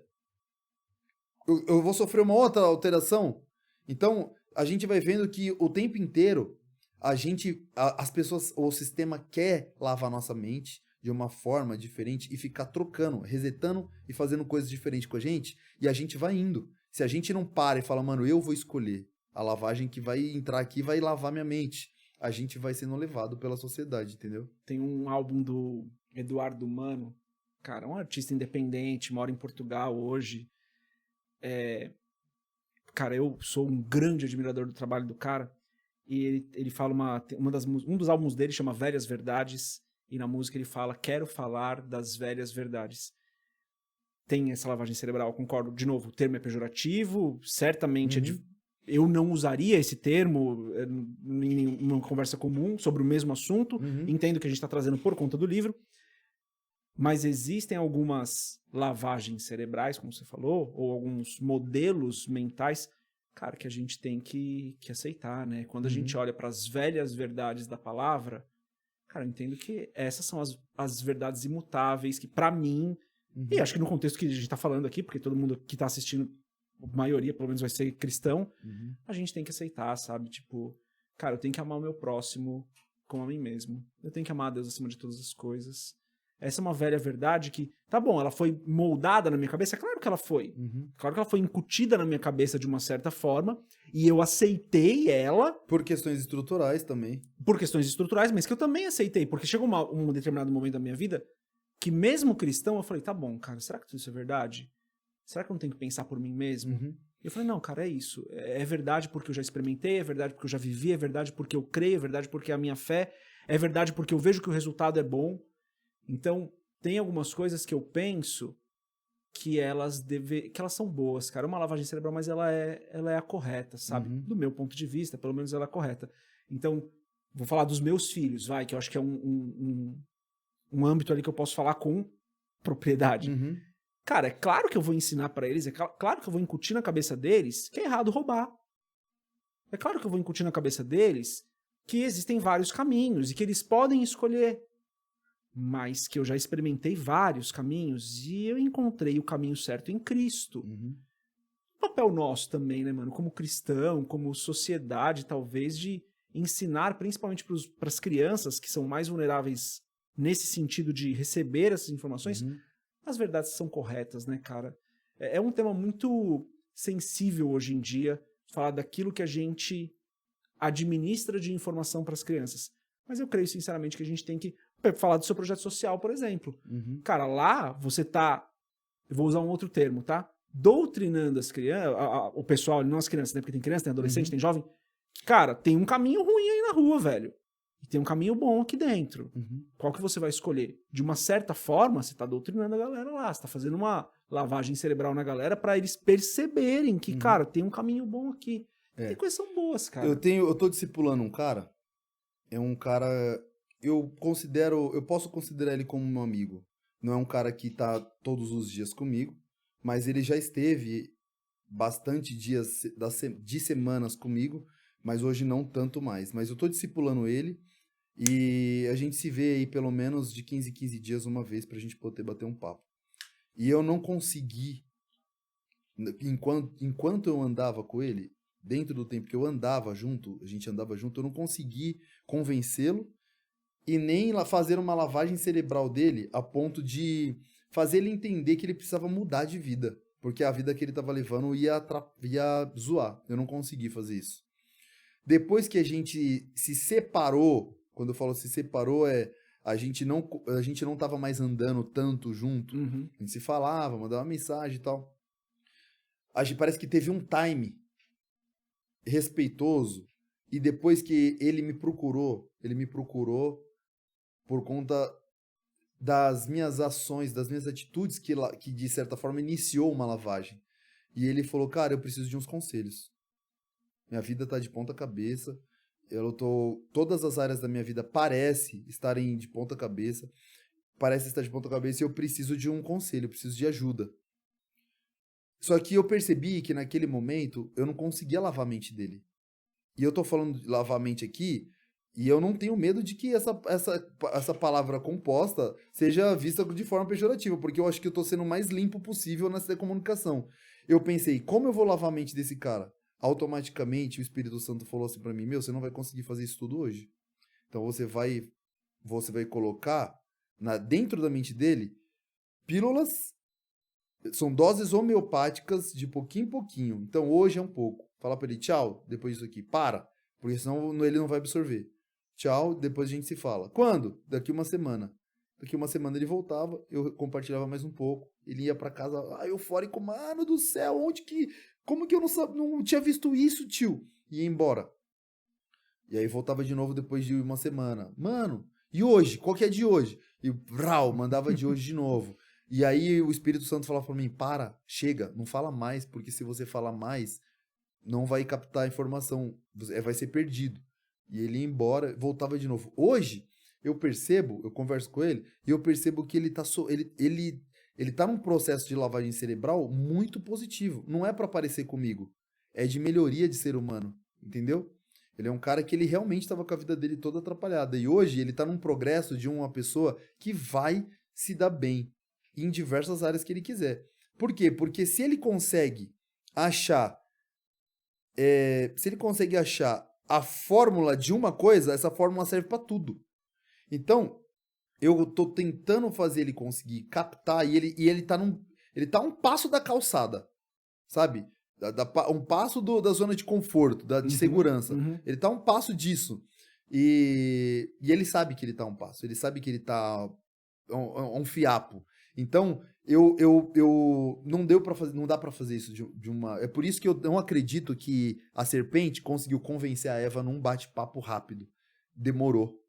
Eu vou sofrer uma outra alteração? Então, a gente vai vendo que o tempo inteiro as pessoas, o sistema quer lavar nossa mente de uma forma diferente e ficar trocando, resetando e fazendo coisas diferentes com a gente, e a gente vai indo. Se a gente não para e fala, mano, eu vou escolher a lavagem que vai entrar aqui, vai lavar minha mente, a gente vai sendo levado pela sociedade, entendeu? Tem um álbum do Eduardo Mano, cara, um artista independente, mora em Portugal hoje. Cara, eu sou um grande admirador do trabalho do cara, e ele fala um dos álbuns dele chama Velhas Verdades, e na música ele fala, quero falar das velhas verdades. Tem essa lavagem cerebral, concordo, de novo, o termo é pejorativo, certamente eu não usaria esse termo em uma conversa comum sobre o mesmo assunto. Entendo que a gente está trazendo por conta do livro. Mas existem algumas lavagens cerebrais, como você falou, ou alguns modelos mentais, cara, que a gente tem que aceitar, né? Quando a gente olha para as velhas verdades da palavra, cara, eu entendo que essas são as verdades imutáveis, que para mim, e acho que no contexto que a gente tá falando aqui, porque todo mundo que tá assistindo, a maioria pelo menos vai ser cristão, a gente tem que aceitar, sabe? Tipo, cara, eu tenho que amar o meu próximo como a mim mesmo. Eu tenho que amar a Deus acima de todas as coisas. Essa é uma velha verdade que, tá bom, ela foi moldada na minha cabeça, é claro que ela foi. Claro que ela foi incutida na minha cabeça de uma certa forma, e eu aceitei ela. Por questões estruturais também. Por questões estruturais, mas que eu também aceitei, porque chegou um determinado momento da minha vida que mesmo cristão, eu falei, tá bom, cara, será que isso é verdade? Será que eu não tenho que pensar por mim mesmo? E eu falei, não, cara, é isso. É verdade porque eu já experimentei, é verdade porque eu já vivi, é verdade porque eu creio, é verdade porque é a minha fé, é verdade porque eu vejo que o resultado é bom. Então, tem algumas coisas que eu penso que elas são boas, cara. Uma lavagem cerebral, mas ela é a correta, sabe? Do meu ponto de vista, pelo menos ela é a correta. Então, vou falar dos meus filhos, vai, que eu acho que é um âmbito ali que eu posso falar com propriedade. Cara, é claro que eu vou ensinar pra eles, claro que eu vou incutir na cabeça deles que é errado roubar. É claro que eu vou incutir na cabeça deles que existem vários caminhos e que eles podem escolher. Mas que eu já experimentei vários caminhos e eu encontrei o caminho certo em Cristo. O papel nosso também, né, mano? Como cristão, como sociedade, talvez, de ensinar, principalmente para as crianças que são mais vulneráveis nesse sentido de receber essas informações, as verdades são corretas, né, cara? É um tema muito sensível hoje em dia, falar daquilo que a gente administra de informação para as crianças. Mas eu creio, sinceramente, que a gente tem que falar do seu projeto social, por exemplo. Cara, lá você tá, eu vou usar um outro termo, tá? Doutrinando as crianças, o pessoal, não as crianças, né? Porque tem criança, tem adolescente, tem jovem. Cara, tem um caminho ruim aí na rua, velho. E tem um caminho bom aqui dentro. Qual que você vai escolher? De uma certa forma, você tá doutrinando a galera lá, você tá fazendo uma lavagem cerebral na galera pra eles perceberem que, cara, tem um caminho bom aqui. Tem coisas que são boas, cara. Eu tô discipulando um cara, é um cara... eu posso considerar ele como meu amigo. Não é um cara que tá todos os dias comigo, mas ele já esteve bastante dias de semanas comigo, mas hoje não tanto mais. Mas eu tô discipulando ele e a gente se vê aí pelo menos de 15 em 15 dias uma vez pra gente poder bater um papo. E eu não consegui, enquanto eu andava com ele, dentro do tempo que eu andava junto, a gente andava junto, eu não consegui convencê-lo e nem fazer uma lavagem cerebral dele a ponto de fazer ele entender que ele precisava mudar de vida. Porque a vida que ele estava levando ia zoar. Eu não consegui fazer isso. Depois que a gente se separou, quando eu falo se separou, a gente não estava mais andando tanto junto. A gente se falava, mandava mensagem e tal. A gente parece que teve um time respeitoso. E depois que ele me procurou por conta das minhas ações, das minhas atitudes que de certa forma iniciou uma lavagem. E ele falou, cara, eu preciso de uns conselhos. Minha vida tá de ponta cabeça, todas as áreas da minha vida parecem estarem de ponta cabeça, parece estar de ponta cabeça e eu preciso de um conselho, eu preciso de ajuda. Só que eu percebi que naquele momento eu não conseguia lavar a mente dele. E eu tô falando de lavar a mente aqui, e eu não tenho medo de que essa palavra composta seja vista de forma pejorativa, porque eu acho que eu tô sendo o mais limpo possível nessa comunicação. Eu pensei, como eu vou lavar a mente desse cara? Automaticamente o Espírito Santo falou assim pra mim, você não vai conseguir fazer isso tudo hoje. Então você vai colocar dentro da mente dele pílulas, são doses homeopáticas de pouquinho em pouquinho. Então hoje é um pouco. Fala pra ele, tchau, depois disso aqui, para, porque senão ele não vai absorver. Tchau, depois a gente se fala. Quando? Daqui uma semana. Daqui uma semana ele voltava, eu compartilhava mais um pouco, ele ia pra casa, eufórico, mano do céu, como que eu não tinha visto isso, tio? E ia embora. E aí voltava de novo depois de uma semana. Mano, e hoje? Qual que é de hoje? E mandava de hoje de novo. E aí o Espírito Santo falava pra mim, chega, não fala mais, porque se você falar mais, não vai captar a informação, vai ser perdido. E ele ia embora, voltava de novo. Hoje, eu converso com ele, e eu percebo que ele tá num processo de lavagem cerebral muito positivo. Não é para parecer comigo, é de melhoria de ser humano, entendeu? Ele é um cara que ele realmente estava com a vida dele toda atrapalhada. E hoje ele tá num progresso de uma pessoa que vai se dar bem em diversas áreas que ele quiser. Por quê? Porque se ele consegue achar a fórmula de uma coisa, essa fórmula serve para tudo. Então, eu tô tentando fazer ele conseguir captar e ele tá a um passo da calçada, sabe? Um passo da zona de conforto, de segurança. Ele tá a um passo disso. E ele sabe que ele tá a um passo. Ele sabe que ele tá a um fiapo. Então, não dá pra fazer isso de uma... É por isso que eu não acredito que a serpente conseguiu convencer a Eva num bate-papo rápido. Demorou.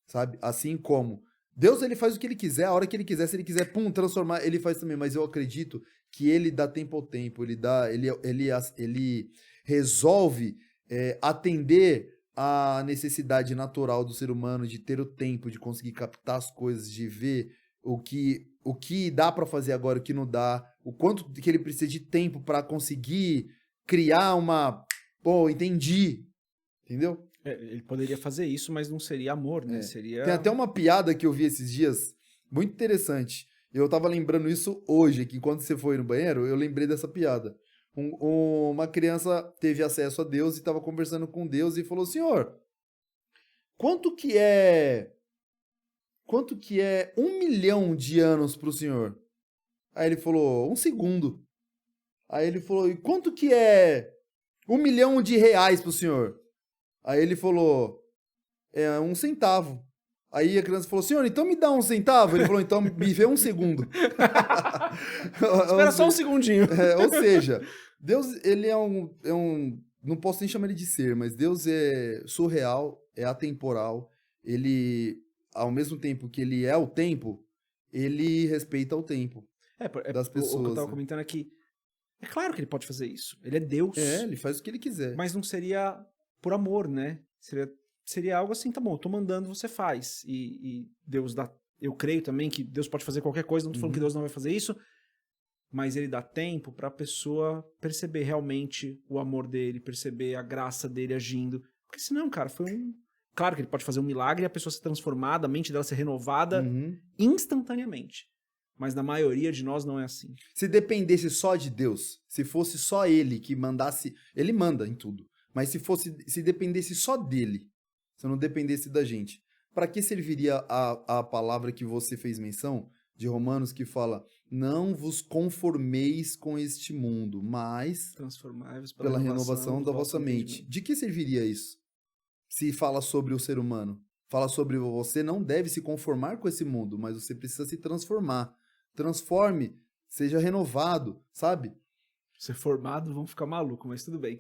Sabe? Assim como Deus, ele faz o que ele quiser, a hora que ele quiser, se ele quiser, transformar, ele faz também, mas eu acredito que ele dá tempo ao tempo, ele resolve atender a necessidade natural do ser humano de ter o tempo, de conseguir captar as coisas, de ver o que dá pra fazer agora, o que não dá, o quanto que ele precisa de tempo pra conseguir criar entendi, entendeu? Ele poderia fazer isso, mas não seria amor, né? Tem até uma piada que eu vi esses dias, muito interessante. Eu tava lembrando isso hoje, que enquanto você foi no banheiro, eu lembrei dessa piada. Uma criança teve acesso a Deus e estava conversando com Deus e falou: Senhor, quanto que é 1 milhão de anos pro senhor? Aí ele falou: 1 segundo. Aí ele falou: e quanto que é 1 milhão de reais pro senhor? Aí ele falou: 1 centavo. Aí a criança falou: senhor, então me dá 1 centavo? Ele falou: então me vê 1 segundo. Espera só um segundinho. Ou seja, Deus, ele é um... Não posso nem chamar ele de ser, mas Deus é surreal, é atemporal. Ele, ao mesmo tempo que ele é o tempo, ele respeita o tempo das pessoas. O que eu tava comentando aqui. É claro que ele pode fazer isso. Ele é Deus. Ele faz o que ele quiser. Mas não seria por amor, né? Seria algo assim, tá bom, eu tô mandando, você faz. E Deus dá... Eu creio também que Deus pode fazer qualquer coisa, não tô falando que Deus não vai fazer isso, mas ele dá tempo pra pessoa perceber realmente o amor dele, perceber a graça dele agindo. Porque senão, cara, foi um... Claro que ele pode fazer um milagre e a pessoa ser transformada, a mente dela ser renovada instantaneamente. Mas na maioria de nós não é assim. Se dependesse só de Deus, se fosse só ele que mandasse... Ele manda em tudo. Mas se dependesse só dele, se não dependesse da gente, para que serviria a palavra que você fez menção, de Romanos, que fala: não vos conformeis com este mundo, mas transformai-vos pela renovação da vossa mente. De que serviria isso? Se fala sobre o ser humano, fala sobre você não deve se conformar com esse mundo, mas você precisa se transformar. Transforme, seja renovado, sabe? Ser formado, vão ficar maluco, mas tudo bem.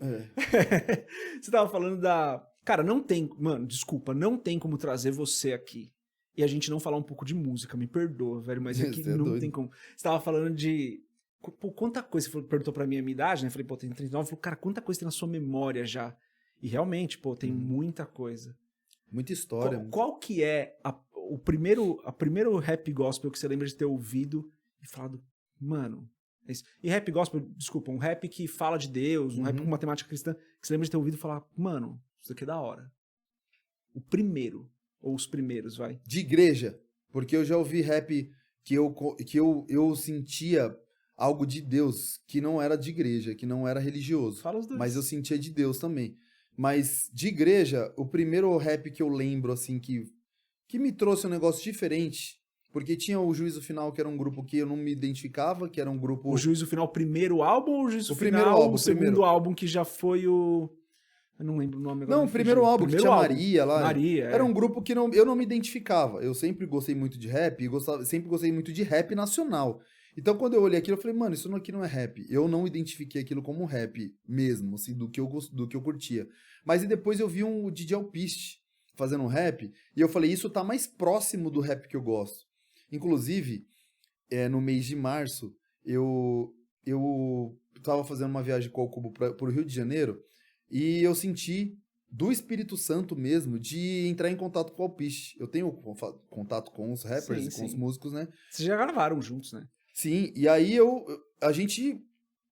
Você tava falando da... Cara, não tem... Mano, desculpa, não tem como trazer você aqui e a gente não falar um pouco de música. Me perdoa, velho, mas aqui não tem como. Você tava falando de... Pô, quanta coisa... Você perguntou pra mim a minha idade, né? Eu falei, pô, tem 39. Falei, cara, quanta coisa tem na sua memória já? E realmente, pô, tem muita coisa. Muita história. Qual que é a primeiro rap gospel que você lembra de ter ouvido e falado, mano... E rap gospel, desculpa, um rap que fala de Deus, um rap com matemática cristã, que você lembra de ter ouvido e falar, mano, isso daqui é da hora. O primeiro, ou os primeiros, vai. De igreja, porque eu já ouvi rap que eu sentia algo de Deus, que não era de igreja, que não era religioso. Fala os dois. Mas eu sentia de Deus também. Mas de igreja, o primeiro rap que eu lembro, assim, que me trouxe um negócio diferente... Porque tinha o Juízo Final, que era um grupo que eu não me identificava, que era um grupo... O Juízo Final, o primeiro álbum ou o Juízo Final, primeiro álbum, o segundo álbum que já foi o... Eu não lembro o nome agora. Não, o primeiro álbum, que tinha Maria lá. Maria, Era um grupo que eu não me identificava. Eu sempre gostei muito de rap e sempre gostei muito de rap nacional. Então, quando eu olhei aquilo, eu falei, mano, isso aqui não é rap. Eu não identifiquei aquilo como rap mesmo, assim, do que eu curtia. Mas e depois eu vi um DJ Alpiste fazendo um rap, e eu falei, isso tá mais próximo do rap que eu gosto. Inclusive, no mês de março, eu eu tava fazendo uma viagem com o Cubo pro Rio de Janeiro e eu senti do Espírito Santo mesmo de entrar em contato com o Alpiste. Eu tenho contato com os rappers e com os músicos, né? Vocês já gravaram juntos, né? Sim, e aí a gente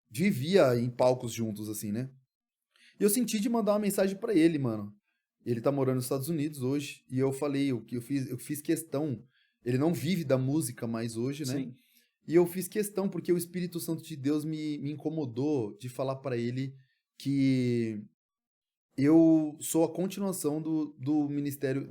vivia em palcos juntos, assim, né? E eu senti de mandar uma mensagem pra ele, mano. Ele tá morando nos Estados Unidos hoje, e eu falei, eu fiz questão, ele não vive da música mais hoje, né? Sim. E eu fiz questão, porque o Espírito Santo de Deus me incomodou de falar pra ele que eu sou a continuação do ministério,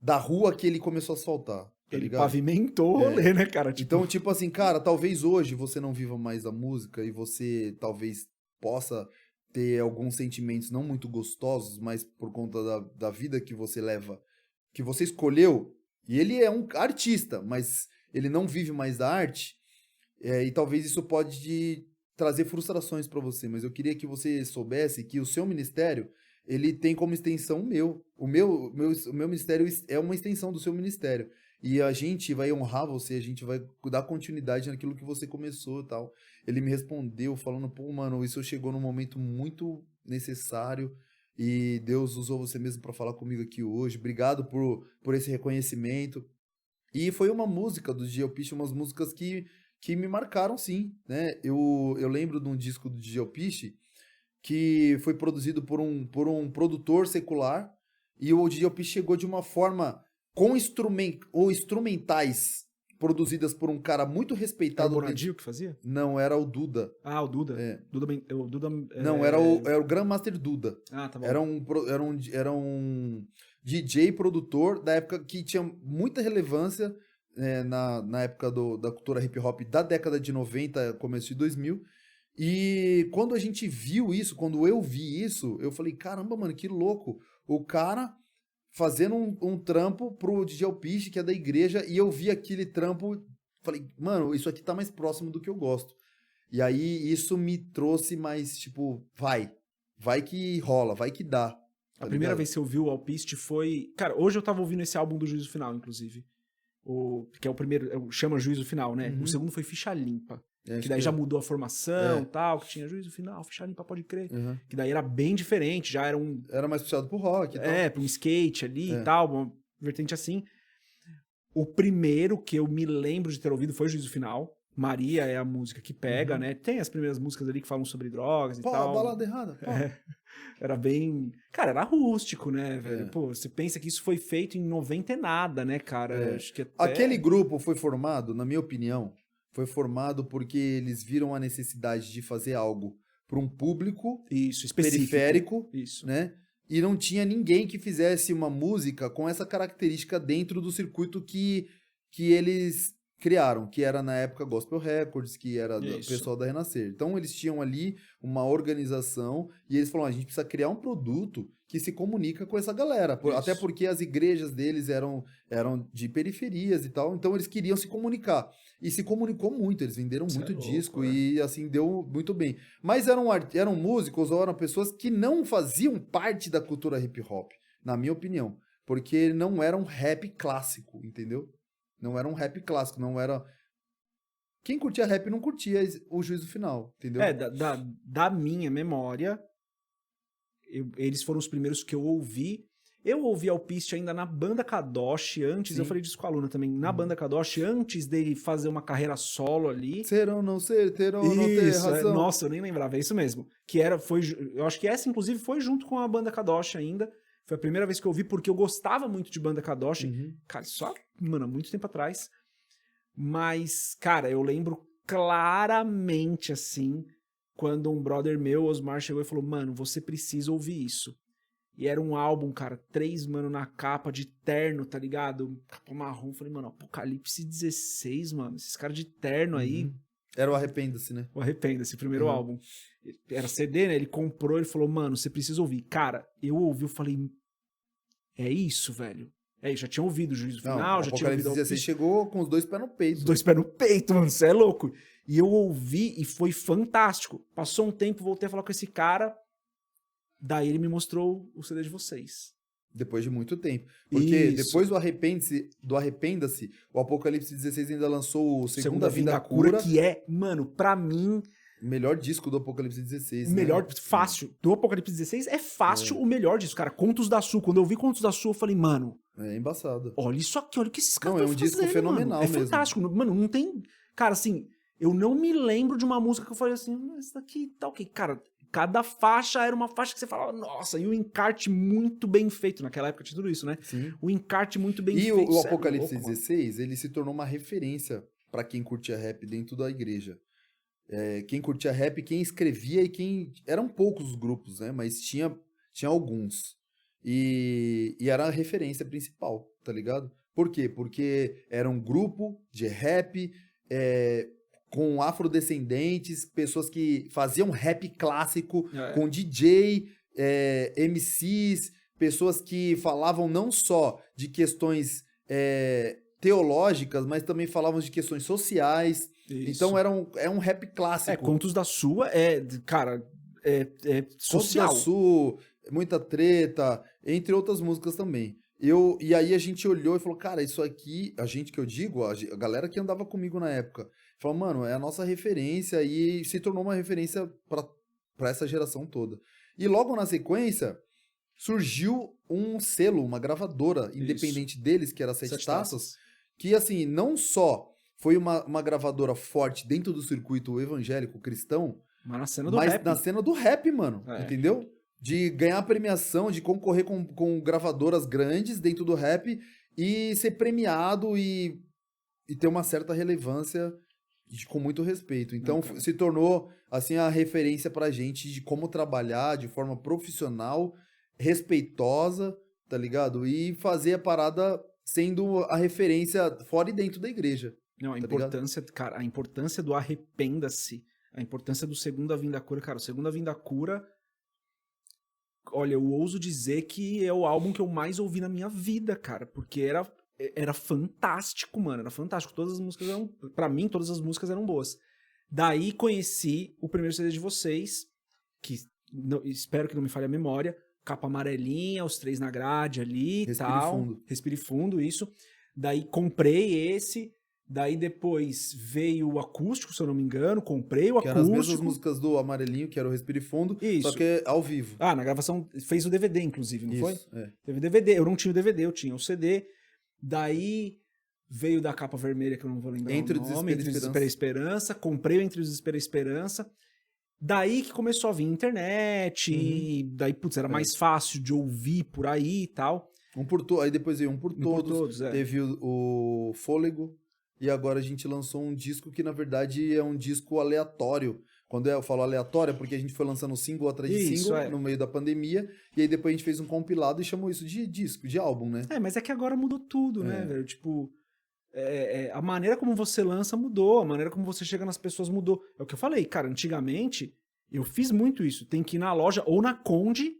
da rua que ele começou a asfaltar, tá Ele ligado? pavimentou o rolê, né, cara? Tipo... Então, tipo assim, cara, talvez hoje você não viva mais a música e você talvez possa ter alguns sentimentos não muito gostosos, mas por conta da vida que você leva, que você escolheu, e ele é um artista, mas ele não vive mais da arte, e talvez isso pode trazer frustrações pra você, mas eu queria que você soubesse que o seu ministério, ele tem como extensão o meu ministério é uma extensão do seu ministério. E a gente vai honrar você, a gente vai dar continuidade naquilo que você começou e tal. Ele me respondeu falando, pô, mano, isso chegou num momento muito necessário e Deus usou você mesmo pra falar comigo aqui hoje. Obrigado por esse reconhecimento. E foi uma música do DJ Alpiste, umas músicas que me marcaram, sim, né? Eu lembro de um disco do DJ Alpiste que foi produzido por um produtor secular e o DJ Alpiste chegou de uma forma... com instrumentais produzidas por um cara muito respeitado. Era o Bonadio que fazia? Não, era o Duda. Ah, o Duda. É. O Duda Não, era o Grandmaster Duda. Ah, tá bom. Era um DJ produtor da época que tinha muita relevância na época da cultura hip hop da década de 90, começo de 2000. E quando a gente viu isso, quando eu vi isso, eu falei, caramba, mano, que louco. O cara... fazendo um trampo pro DJ Alpiste, que é da igreja, e eu vi aquele trampo, falei, mano, isso aqui tá mais próximo do que eu gosto. E aí, isso me trouxe mais, tipo, vai que rola, vai que dá. Tá A primeira ligado? vez que eu vi o Alpiste foi... Cara, hoje eu tava ouvindo esse álbum do Juízo Final, inclusive. Que é o primeiro, chama Juízo Final, né? Uhum. O segundo foi Ficha Limpa. Acho Que daí que já mudou a formação e tal, que tinha Juízo Final, Ficha Limpa, pode crer. Uhum. Que daí era bem diferente, já era um... Era mais puxado pro rock e tal. pra um skate ali e tal, uma vertente assim. O primeiro que eu me lembro de ter ouvido foi Juízo Final. Maria é a música que pega, né? Tem as primeiras músicas ali que falam sobre drogas e Pô, tal. balada errada. Pô. Era bem... Cara, era rústico, né, velho? Pô, você pensa que isso foi feito em 90 e nada, né, cara? Acho que até... Aquele grupo foi formado, na minha opinião, foi formado porque eles viram a necessidade de fazer algo para um público periférico, né? E não tinha ninguém que fizesse uma música com essa característica dentro do circuito que eles criaram, que era na época Gospel Records, que era do pessoal da Renascer. Então eles tinham ali uma organização e eles falaram, a gente precisa criar um produto que se comunica com essa galera, até porque as igrejas deles eram de periferias e tal, então eles queriam se comunicar. E se comunicou muito, eles venderam muito disco e assim, deu muito bem. Mas eram músicos ou eram pessoas que não faziam parte da cultura hip hop, na minha opinião, porque não era um rap clássico, entendeu? Não era um rap clássico, não era... Quem curtia rap não curtia o Juízo Final, entendeu? Da minha memória, eles foram os primeiros que eu ouvi. Eu ouvi Alpiste ainda na Banda Kadosh, antes, eu falei disso com a Aluna também, na Banda Kadosh, antes dele fazer uma carreira solo ali. Serão não ser, terão não ter razão. Nossa, eu nem lembrava, é isso mesmo. Eu acho que essa, inclusive, foi junto com a Banda Kadosh ainda. Foi a primeira vez que eu ouvi, porque eu gostava muito de Banda Kadosh. Cara, só, mano, há muito tempo atrás. Mas, cara, eu lembro claramente, assim, quando um brother meu, Osmar, chegou e falou, mano, você precisa ouvir isso. E era um álbum, cara, 3 mano na capa de terno, tá ligado? Capa marrom. Falei, mano, Apocalipse 16, mano. Esses caras de terno aí. Era o Arrependa-se, né? O Arrependa-se, primeiro álbum. Era CD, né? Ele comprou, ele falou, mano, você precisa ouvir. Cara, eu ouvi, eu falei, é isso, velho. Já tinha ouvido o Juízo Final, já tinha ouvido... Você chegou com os 2 pés no peito. Os 2 pés no peito, mano, você é louco. E eu ouvi e foi fantástico. Passou um tempo, voltei a falar com esse cara, daí ele me mostrou o CD de vocês. Depois de muito tempo. Porque Isso. depois do Arrependa-se, o Apocalipse 16 ainda lançou o Segunda Vinda Cura, que é, mano, pra mim, melhor disco do Apocalipse 16, o melhor, né? fácil, do Apocalipse 16 é fácil o melhor disso, cara. Contos da Sul. Quando eu vi Contos da Sul, eu falei, mano, É embaçado. olha isso aqui, olha o que esses caras Não, é estão um disco fazendo, fenomenal mano. É mesmo. fantástico. Mano, não tem... Cara, assim, eu não me lembro de uma música que eu falei assim, isso daqui tá ok. Cara, cada faixa era uma faixa que você falava, nossa, e o encarte muito bem feito. Naquela época tinha tudo isso, né? Sim. O encarte muito bem E feito. o cê é Apocalipse louco, mano. 16, ele se tornou uma referência pra quem curtia rap dentro da igreja. Quem curtia rap, quem escrevia e quem... Eram poucos os grupos, né? Mas tinha alguns. E era a referência principal, tá ligado? Por quê? Porque era um grupo de rap com afrodescendentes, pessoas que faziam rap clássico, com DJ, MCs, pessoas que falavam não só de questões teológicas, mas também falavam de questões sociais. Isso. Então é um rap clássico. Contos da Sua cara, é social. Contos da Sul, Muita Treta, entre outras músicas também. E aí a gente olhou e falou, cara, isso aqui, a gente que eu digo, a galera que andava comigo na época, falou, mano, é a nossa referência e se tornou uma referência pra essa geração toda. E logo na sequência, surgiu um selo, uma gravadora independente deles, que era a Sete Taças, que assim, não só foi uma gravadora forte dentro do circuito evangélico cristão, Mas na cena do mas rap. na cena do rap, mano, É. entendeu? De ganhar premiação, de concorrer com gravadoras grandes dentro do rap e ser premiado e ter uma certa relevância com muito respeito. Então se tornou assim a referência pra gente de como trabalhar de forma profissional, respeitosa, tá ligado? E fazer a parada sendo a referência fora e dentro da igreja. Não, a tá importância, cara, a importância do Arrependa-se, a importância do Segunda Vinda Cura, cara, o Segunda Vinda Cura, olha, eu ouso dizer que é o álbum que eu mais ouvi na minha vida, cara, porque era fantástico, mano, era fantástico, todas as músicas eram, pra mim, todas as músicas eram boas. Daí conheci o primeiro CD de vocês, que espero que não me falhe a memória, capa amarelinha, os 3 na grade ali e tal. Fundo. Respire Fundo, isso. Daí comprei esse, daí depois veio o acústico, se eu não me engano, comprei o que acústico. eram as mesmas músicas do Amarelinho, que era o Respire Fundo, Isso. só que ao vivo. Na gravação fez o DVD, inclusive, não Isso, foi? Teve DVD, eu não tinha o DVD, eu tinha o CD. Daí veio da capa vermelha, que eu não vou lembrar Entre o nome, Desespero e Entre Desespero e Esperança. Comprei o Entre Desespero e Esperança. Daí que começou a vir internet, e daí, putz, era mais fácil de ouvir por aí e tal. Aí depois veio Um Por Todos, é. teve o Fôlego, e agora a gente lançou um disco que, na verdade, é um disco aleatório. Quando eu falo aleatório, é porque a gente foi lançando single atrás de single no meio da pandemia, e aí depois a gente fez um compilado e chamou isso de disco, de álbum, né? Mas é que agora mudou tudo, né, velho? Tipo, a maneira como você lança mudou, a maneira como você chega nas pessoas mudou. É o que eu falei, cara, antigamente eu fiz muito isso. Tem que ir na loja ou na Conde,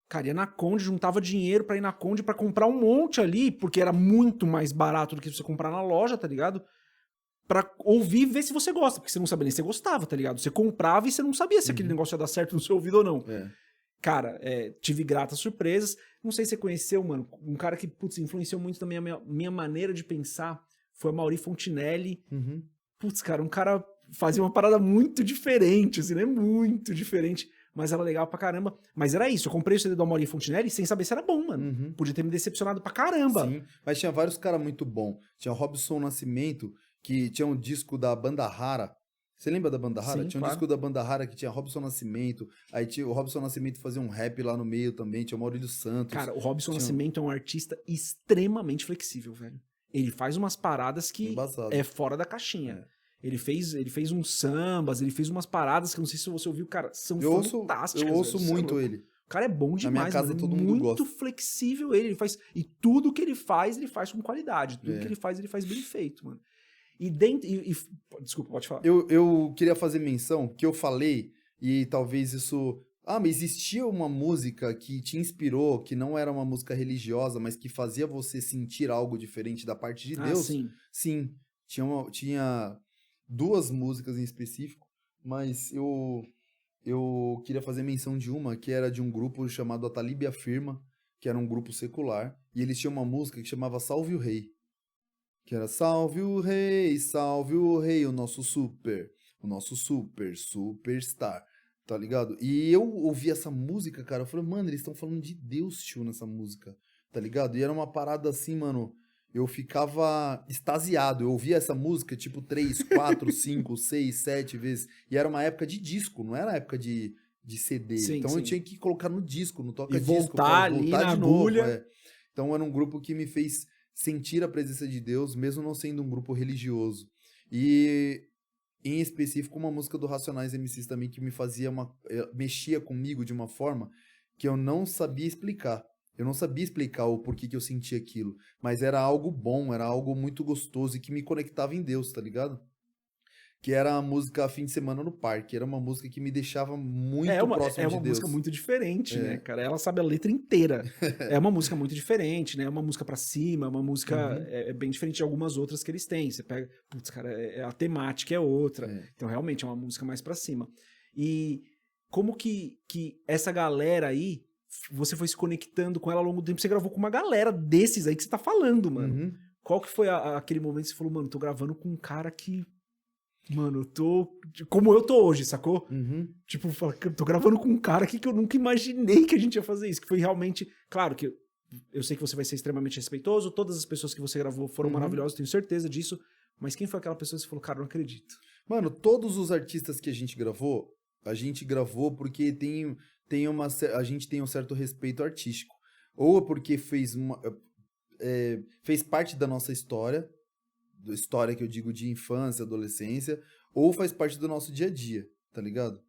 cara, ia na Conde, juntava dinheiro pra ir na Conde pra comprar um monte ali, porque era muito mais barato do que você comprar na loja, tá ligado? Pra ouvir e ver se você gosta, porque você não sabia nem se você gostava, tá ligado? Você comprava e você não sabia se aquele negócio ia dar certo no seu ouvido ou não. Cara, tive gratas surpresas. Não sei se você conheceu, mano, um cara que, putz, influenciou muito também a minha maneira de pensar, foi a Mauri Fontinelli. Putz, cara, um cara fazia uma parada muito diferente, assim, né? Muito diferente, mas era legal pra caramba. Mas era isso, eu comprei o CD do Mauri Fontinelli sem saber se era bom, mano. Podia ter me decepcionado pra caramba. Sim, mas tinha vários caras muito bons. Tinha o Robson Nascimento, que tinha um disco da Banda Rara. Você lembra da Banda Rara? Sim, tinha um claro. disco da Banda Rara que tinha Robson Nascimento, aí tinha o Robson Nascimento fazia um rap lá no meio também, tinha o Maurílio Santos. Cara, o Robson Nascimento é um artista extremamente flexível, velho. Ele faz umas paradas que é fora da caixinha. Ele fez uns sambas, ele fez umas paradas que eu não sei se você ouviu, cara, são fantásticas. Eu ouço velho, muito ele. O cara é bom demais, Na minha casa mano, todo mundo gosta. muito flexível ele faz, e tudo que ele faz com qualidade, tudo que ele faz bem feito, mano. E dentro, desculpa, pode falar. Eu queria fazer menção, que eu falei, e talvez isso... mas existia uma música que te inspirou, que não era uma música religiosa, mas que fazia você sentir algo diferente da parte de Deus? Sim. Sim, tinha 2 músicas em específico, mas eu queria fazer menção de uma, que era de um grupo chamado A Talíbia Firma, que era um grupo secular, e eles tinham uma música que chamava Salve o Rei. Que era salve o rei, o nosso superstar, tá ligado? E eu ouvi essa música, cara, eu falei, mano, eles estão falando de Deus, tio, nessa música, tá ligado? E era uma parada assim, mano, eu ficava extasiado, eu ouvia essa música, tipo, 3, 4, 5, 6, 7 vezes, e era uma época de disco, não era época de CD, Sim, então sim. eu tinha que colocar no disco, no E toca-disco, voltar ali na agulha. é. Então era um grupo que me fez sentir a presença de Deus, mesmo não sendo um grupo religioso. E, em específico, uma música do Racionais MCs também que me fazia mexia comigo de uma forma que eu não sabia explicar. Eu não sabia explicar o porquê que eu sentia aquilo, mas era algo bom, era algo muito gostoso e que me conectava em Deus, tá ligado? Que era a música Fim de Semana no Parque, era uma música que me deixava muito próximo de Deus. É uma música muito diferente, né, É. cara? Ela sabe a letra inteira. É uma música muito diferente, né? É uma música pra cima, é uma música Uhum. é bem diferente de algumas outras que eles têm. Você pega, putz, cara, a temática é outra. É. Então, realmente, é uma música mais pra cima. E como que essa galera aí, você foi se conectando com ela ao longo do tempo? Você gravou com uma galera desses aí que você tá falando, mano. Uhum. Qual que foi aquele momento que você falou, mano, tô gravando com um cara que... Mano, eu tô... Como eu tô hoje, sacou? Uhum. Tipo, tô gravando com um cara aqui que eu nunca imaginei que a gente ia fazer isso. Que foi realmente... Claro que eu sei que você vai ser extremamente respeitoso, todas as pessoas que você gravou foram maravilhosas, tenho certeza disso. Mas quem foi aquela pessoa que você falou, cara, eu não acredito? Mano, todos os artistas que a gente gravou porque a gente tem um certo respeito artístico. Ou porque fez parte da nossa história que eu digo de infância, adolescência, ou faz parte do nosso dia a dia, tá ligado?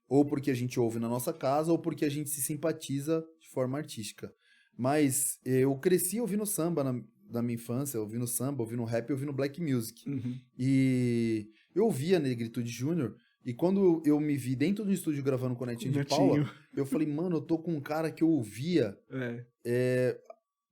Ou porque a gente ouve na nossa casa, ou porque a gente se simpatiza de forma artística. Mas eu cresci ouvindo samba na minha infância, ouvindo samba, ouvindo rap, ouvindo black music. Uhum. E eu ouvia Negritude Júnior, e quando eu me vi dentro do estúdio gravando com o Netinho de Netinho. Paula, eu falei, mano, eu tô com um cara que eu ouvia É.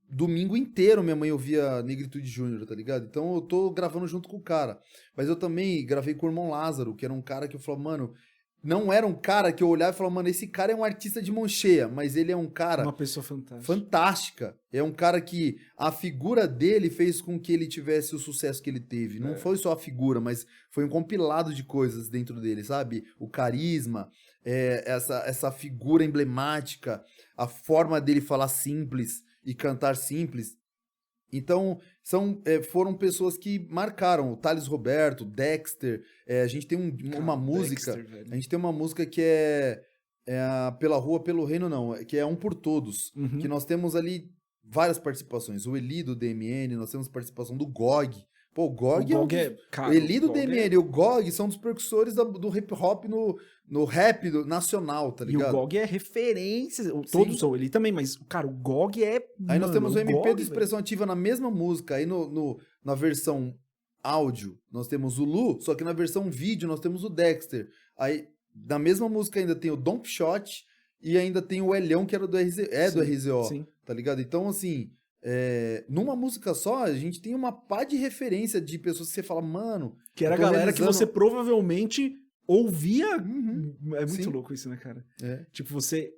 domingo inteiro minha mãe ouvia Negritude Júnior, tá ligado? Então eu tô gravando junto com o cara. Mas eu também gravei com o irmão Lázaro, que era um cara que eu falava, mano, não era um cara que eu olhava e falava, mano, esse cara é um artista de mão cheia, mas ele é um cara Uma pessoa fantástica. fantástica. É um cara que a figura dele fez com que ele tivesse o sucesso que ele teve. Não foi só a figura, mas foi um compilado de coisas dentro dele, sabe? O carisma, essa figura emblemática, a forma dele falar simples e cantar simples. Então, foram pessoas que marcaram. O Thales Roberto, Dexter. A gente tem uma música. Dexter, velho. A gente tem uma música que é Pela Rua, Pelo Reino, não. Que é Um por Todos. Uhum. Que nós temos ali várias participações. O Eli do DMN, nós temos participação do GOG. Pô, o GOG cara, o Eli do o GOG DMN e o GOG são dos percussores do hip hop no rap nacional, tá E o ligado? GOG é referência. Todos são ele também, mas, cara, o GOG é. Aí nós temos o MP GOG, do Expressão Ativa na mesma música. Aí na versão áudio nós temos o Lu, só que na versão vídeo nós temos o Dexter. Aí na mesma música ainda tem o Don Quixote e ainda tem o Elhão, que era do RZO, sim. tá ligado? Então, assim, numa música só, a gente tem uma pá de referência de pessoas que você fala, mano... Que era a galera que você provavelmente ouvia. É muito sim. louco isso, né, cara? É. Tipo, você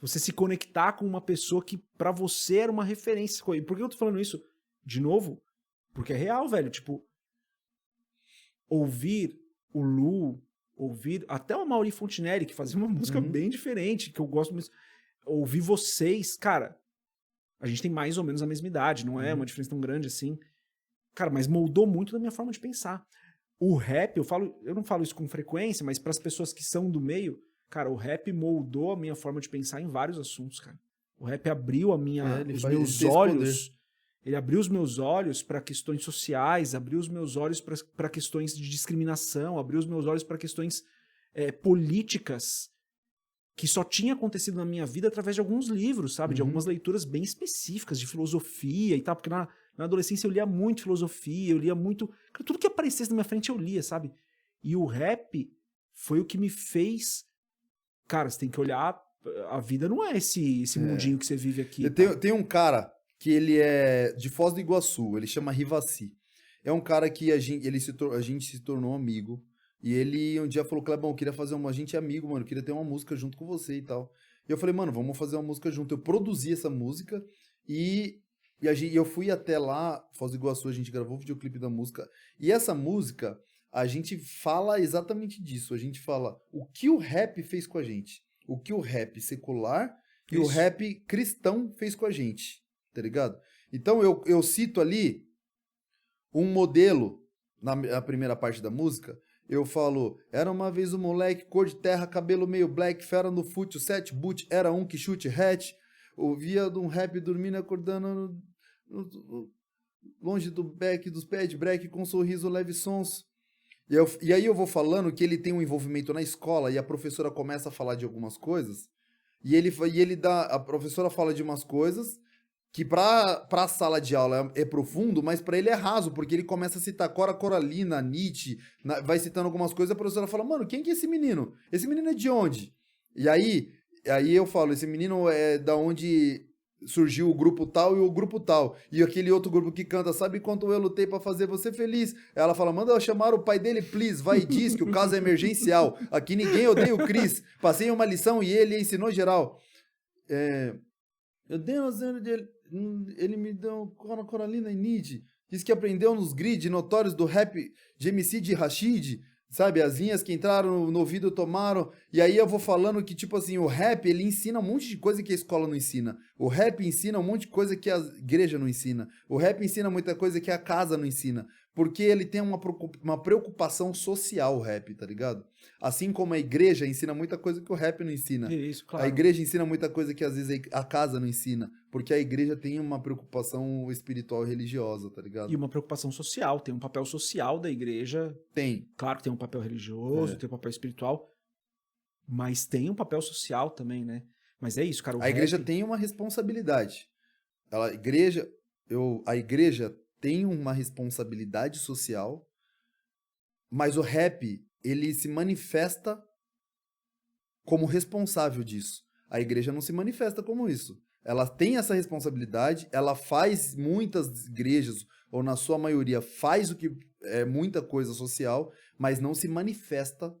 se conectar com uma pessoa que pra você era uma referência. E por que eu tô falando isso? De novo, porque é real, velho. Tipo, ouvir o Lu, ouvir até o Amaury Fontinelli, que fazia uma música bem diferente, que eu gosto muito. Ouvir vocês, cara, a gente tem mais ou menos a mesma idade, não é uma diferença tão grande assim. Cara, mas moldou muito da minha forma de pensar. O rap, eu não falo isso com frequência, mas para as pessoas que são do meio, cara, o rap moldou a minha forma de pensar em vários assuntos, cara. O rap abriu os meus olhos. Ele abriu os meus olhos para questões sociais, abriu os meus olhos para questões de discriminação, abriu os meus olhos para questões políticas que só tinha acontecido na minha vida através de alguns livros, sabe? De algumas leituras bem específicas, de filosofia e tal, porque na adolescência eu lia muito filosofia, eu lia muito... Tudo que aparecesse na minha frente eu lia, sabe? E o rap foi o que me fez... Cara, você tem que olhar... A vida não é esse mundinho que você vive aqui. Tem um cara que ele é de Foz do Iguaçu, ele chama Rivaci. É um cara que a gente se tornou amigo. E ele um dia falou, Clebão, queria fazer a gente é amigo, mano, queria ter uma música junto com você e tal. E eu falei, mano, vamos fazer uma música junto. Eu produzi essa música e eu fui até lá, Foz do Iguaçu, a gente gravou o videoclipe da música. E essa música, a gente fala exatamente disso. A gente fala o que o rap fez com a gente. O que o rap secular e o rap cristão fez com a gente. Tá ligado? Então eu cito ali um modelo na primeira parte da música. Eu falo, era uma vez um moleque, cor de terra, cabelo meio black, fera no fute, o 7 boot, era um que chute hatch, ouvia de um rap dormindo, acordando longe do back, dos pés de break, com um sorriso leve sons. E aí eu vou falando que ele tem um envolvimento na escola e a professora começa a falar de algumas coisas, a professora fala de umas coisas que pra sala de aula é profundo, mas pra ele é raso, porque ele começa a citar Cora Coralina, Nietzsche, vai citando algumas coisas, a professora fala, mano, quem que é esse menino? Esse menino é de onde? E aí eu falo, esse menino é da onde surgiu o grupo tal e o grupo tal, e aquele outro grupo que canta, sabe quanto eu lutei pra fazer você feliz? Ela fala, manda eu chamar o pai dele, please, vai e diz que o caso é emergencial, aqui ninguém odeia o Cris, passei uma lição e ele ensinou geral. Eu dei uma zero dele. Ele me deu Coralina e Nietzsche. Diz que aprendeu nos grid notórios do rap de MC de Rashid. Sabe, as linhas que entraram no ouvido tomaram. E aí eu vou falando que, tipo assim, o rap, ele ensina um monte de coisa que a escola não ensina. O rap ensina um monte de coisa que a igreja não ensina. O rap ensina muita coisa que a casa não ensina. Porque ele tem uma preocupação social, o rap, tá ligado? Assim como a igreja ensina muita coisa que o rap não ensina. Isso, claro. A igreja ensina muita coisa que às vezes a casa não ensina. Porque a igreja tem uma preocupação espiritual e religiosa, tá ligado? E uma preocupação social, tem um papel social da igreja. Tem. Claro que tem um papel religioso, tem um papel espiritual, mas tem um papel social também, né? Mas é isso, cara. A igreja tem uma responsabilidade. A igreja tem uma responsabilidade social, mas o rap, ele se manifesta como responsável disso. A igreja não se manifesta como isso. Ela tem essa responsabilidade, ela faz muitas igrejas, ou na sua maioria, faz o que é muita coisa social, mas não se manifesta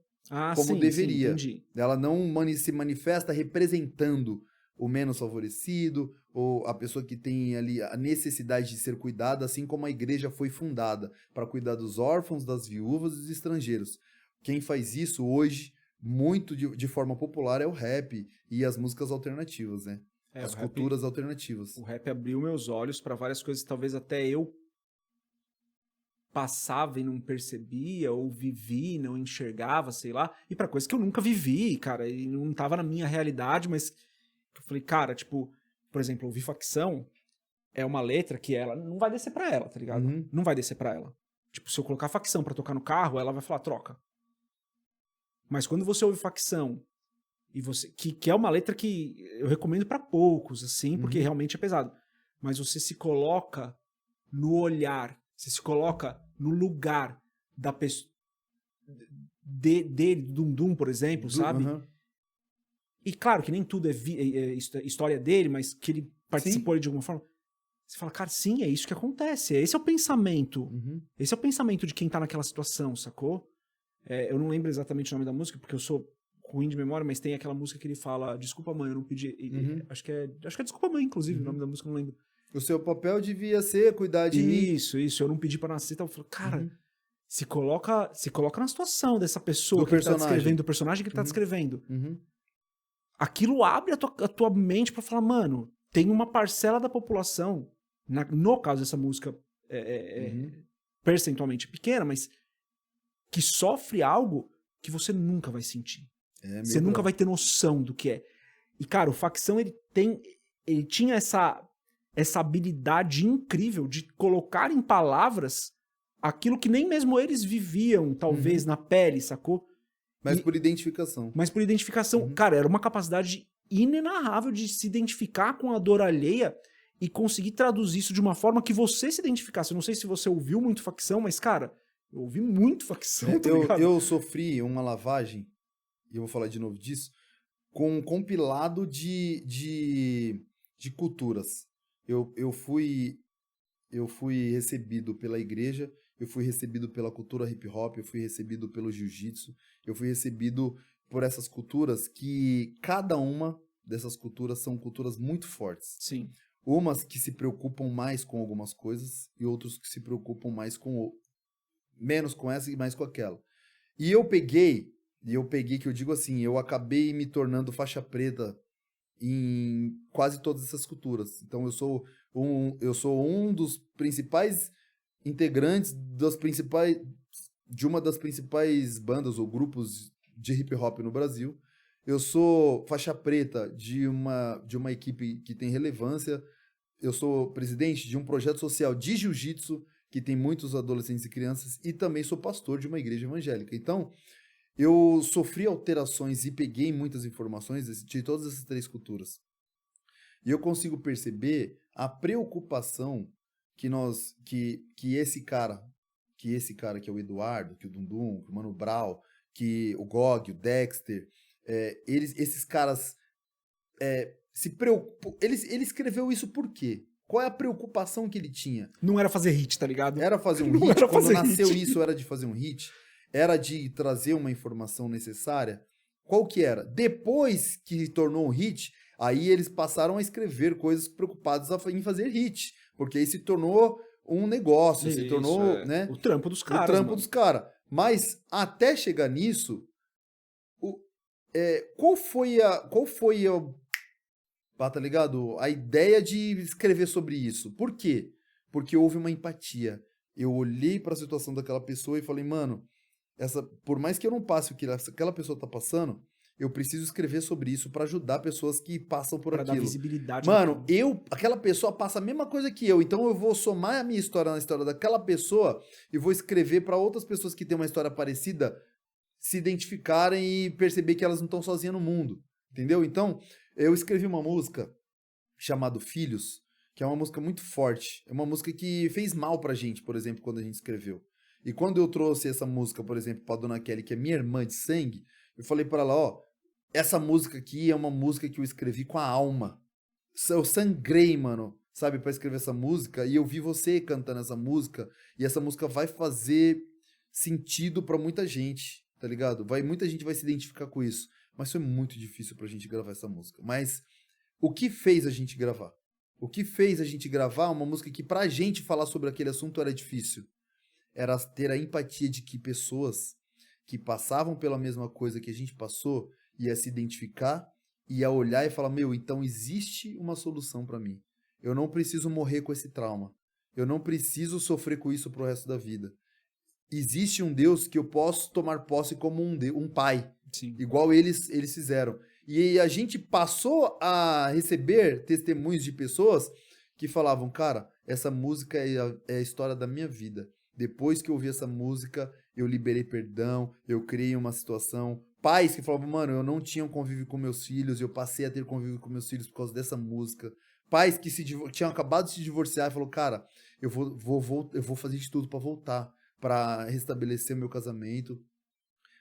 como deveria. Sim, ela não se manifesta representando o menos favorecido, ou a pessoa que tem ali a necessidade de ser cuidada, assim como a igreja foi fundada para cuidar dos órfãos, das viúvas e dos estrangeiros. Quem faz isso hoje, muito de forma popular, é o rap e as músicas alternativas, né? As culturas alternativas. O rap abriu meus olhos para várias coisas que talvez até eu passava e não percebia, ou vivi, não enxergava, sei lá, e para coisas que eu nunca vivi, cara, e não tava na minha realidade, mas eu falei, cara, tipo, por exemplo, ouvir Facção é uma letra que ela não vai descer pra ela, tá ligado? Uhum. Não vai descer pra ela. Tipo, se eu colocar Facção pra tocar no carro, ela vai falar, troca. Mas quando você ouve Facção, e você que é uma letra que eu recomendo pra poucos, assim, porque realmente é pesado, mas você se coloca no olhar, você se coloca no lugar da pessoa dele, do Dum, por exemplo, sabe? E claro que nem tudo é história dele, mas que ele participou de alguma forma. Você fala, cara, sim, é isso que acontece. Esse é o pensamento. Esse é o pensamento de quem tá naquela situação, sacou? Eu não lembro exatamente o nome da música, porque eu sou ruim de memória, mas tem aquela música que ele fala, desculpa mãe, eu não pedi. Acho que é Desculpa mãe, inclusive, o nome da música, eu não lembro. O seu papel devia ser cuidar de mim. Isso, eu não pedi pra nascer. Então eu falo, cara, se coloca na situação dessa pessoa que ele tá descrevendo, do personagem que ele tá descrevendo. Aquilo abre a tua mente pra falar, mano, tem uma parcela da população, no caso dessa música percentualmente pequena, mas que sofre algo que você nunca vai sentir. Você nunca vai ter noção do que é. E, cara, o Facção, ele tinha essa habilidade incrível de colocar em palavras aquilo que nem mesmo eles viviam, talvez, na pele, sacou? Mas por identificação. Cara, era uma capacidade inenarrável de se identificar com a dor alheia e conseguir traduzir isso de uma forma que você se identificasse. Eu não sei se você ouviu muito Facção, mas, cara, eu ouvi muito Facção, tá ligado? Eu sofri uma lavagem, e eu vou falar de novo disso, com um compilado de culturas. Eu fui recebido pela igreja, eu fui recebido pela cultura hip hop, eu fui recebido pelo jiu-jitsu, eu fui recebido por essas culturas que cada uma dessas culturas são culturas muito fortes. Sim. Umas que se preocupam mais com algumas coisas e outros que se preocupam mais menos com essa e mais com aquela. E eu peguei que eu digo assim, eu acabei me tornando faixa preta em quase todas essas culturas. Então eu sou um dos principais integrantes de uma das principais bandas ou grupos de hip hop no Brasil. Eu sou faixa preta de uma equipe que tem relevância. Eu sou presidente de um projeto social de jiu-jitsu que tem muitos adolescentes e crianças, e também sou pastor de uma igreja evangélica. Então, eu sofri alterações e peguei muitas informações de todas essas 3 culturas. E eu consigo perceber a preocupação que esse cara que é o Eduardo, que o Dundum, que o Mano Brown, que o Gog, o Dexter, esses caras se preocupam. Ele escreveu isso por quê? Qual é a preocupação que ele tinha? Não era fazer hit, tá ligado? Era fazer um Não hit? era Quando fazer nasceu hit. isso, era de fazer um hit? Era de trazer uma informação necessária? Qual que era? Depois que tornou um hit, aí eles passaram a escrever coisas preocupadas em fazer hit. Porque aí se tornou um negócio, se tornou, né? O trampo dos caras. O trampo mano. dos caras. Mas até chegar nisso, qual foi a tá ligado? A ideia de escrever sobre isso. Por quê? Porque houve uma empatia. Eu olhei para a situação daquela pessoa e falei, mano, por mais que eu não passe o que aquela pessoa tá passando, eu preciso escrever sobre isso para ajudar pessoas que passam por Pra aquilo. dar visibilidade. Mano, aquela pessoa passa a mesma coisa que eu, então eu vou somar a minha história na história daquela pessoa e vou escrever para outras pessoas que têm uma história parecida se identificarem e perceber que elas não estão sozinhas no mundo, entendeu? Então, eu escrevi uma música chamada Filhos, que é uma música muito forte, é uma música que fez mal pra gente, por exemplo, quando a gente escreveu. E quando eu trouxe essa música, por exemplo, pra Dona Kelly, que é minha irmã de sangue, eu falei pra ela, ó, essa música aqui é uma música que eu escrevi com a alma. Eu sangrei, mano, sabe, pra escrever essa música, e eu vi você cantando essa música, e essa música vai fazer sentido pra muita gente, tá ligado? Muita gente vai se identificar com isso. Mas foi muito difícil pra gente gravar essa música. Mas o que fez a gente gravar? O que fez a gente gravar uma música que pra gente falar sobre aquele assunto era difícil? Era ter a empatia de que pessoas que passavam pela mesma coisa que a gente passou ia se identificar, ia olhar e falar, meu, então existe uma solução pra mim. Eu não preciso morrer com esse trauma. Eu não preciso sofrer com isso pro resto da vida. Existe um Deus que eu posso tomar posse como um pai. Sim. Igual eles fizeram. E a gente passou a receber testemunhos de pessoas que falavam, cara, essa música é a história da minha vida. Depois que eu ouvi essa música, eu liberei perdão, eu criei uma situação. Pais que falavam, mano, eu não tinha um convívio com meus filhos, eu passei a ter convívio com meus filhos por causa dessa música. Pais que tinham acabado de se divorciar e falaram, cara, eu vou fazer de tudo pra voltar, pra restabelecer meu casamento,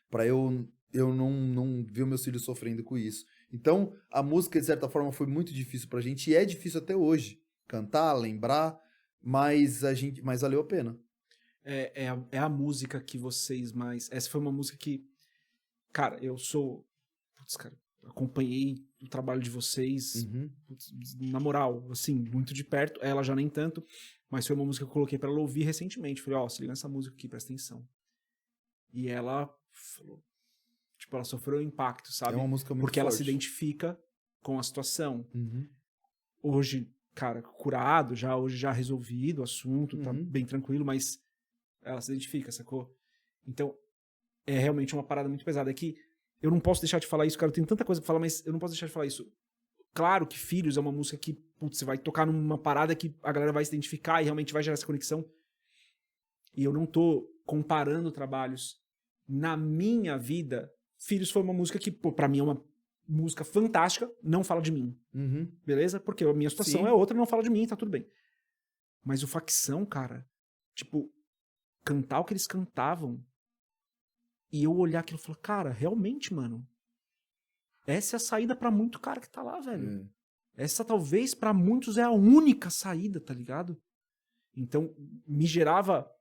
pra eu não ver meus filhos sofrendo com isso. Então, a música, de certa forma, foi muito difícil pra gente, e é difícil até hoje. Cantar, lembrar, mas valeu a pena. É a música que vocês mais... Essa foi uma música que... Cara, acompanhei o trabalho de vocês, na moral, assim, muito de perto. Ela já nem tanto, mas foi uma música que eu coloquei pra ela ouvir recentemente. Falei, ó, se liga nessa música aqui, presta atenção. E ela falou... Tipo, ela sofreu um impacto, sabe? É uma música muito Porque forte. ela se identifica com a situação. Hoje, cara, curado, hoje já resolvido o assunto, tá bem tranquilo, mas ela se identifica, sacou? Então, é realmente uma parada muito pesada. É que eu não posso deixar de falar isso, cara, eu tenho tanta coisa pra falar, mas eu não posso deixar de falar isso. Claro que Filhos é uma música que, putz, você vai tocar numa parada que a galera vai se identificar e realmente vai gerar essa conexão. E eu não tô comparando trabalhos. Na minha vida, Filhos foi uma música que, pô, pra mim é uma música fantástica, não fala de mim. Beleza? Porque a minha situação é outra, não fala de mim, tá tudo bem. Mas o Facção, cara, tipo, cantar o que eles cantavam e eu olhar aquilo e falar, cara, realmente, mano, essa é a saída pra muito cara que tá lá, velho. Essa talvez pra muitos é a única saída, tá ligado? Então, me gerava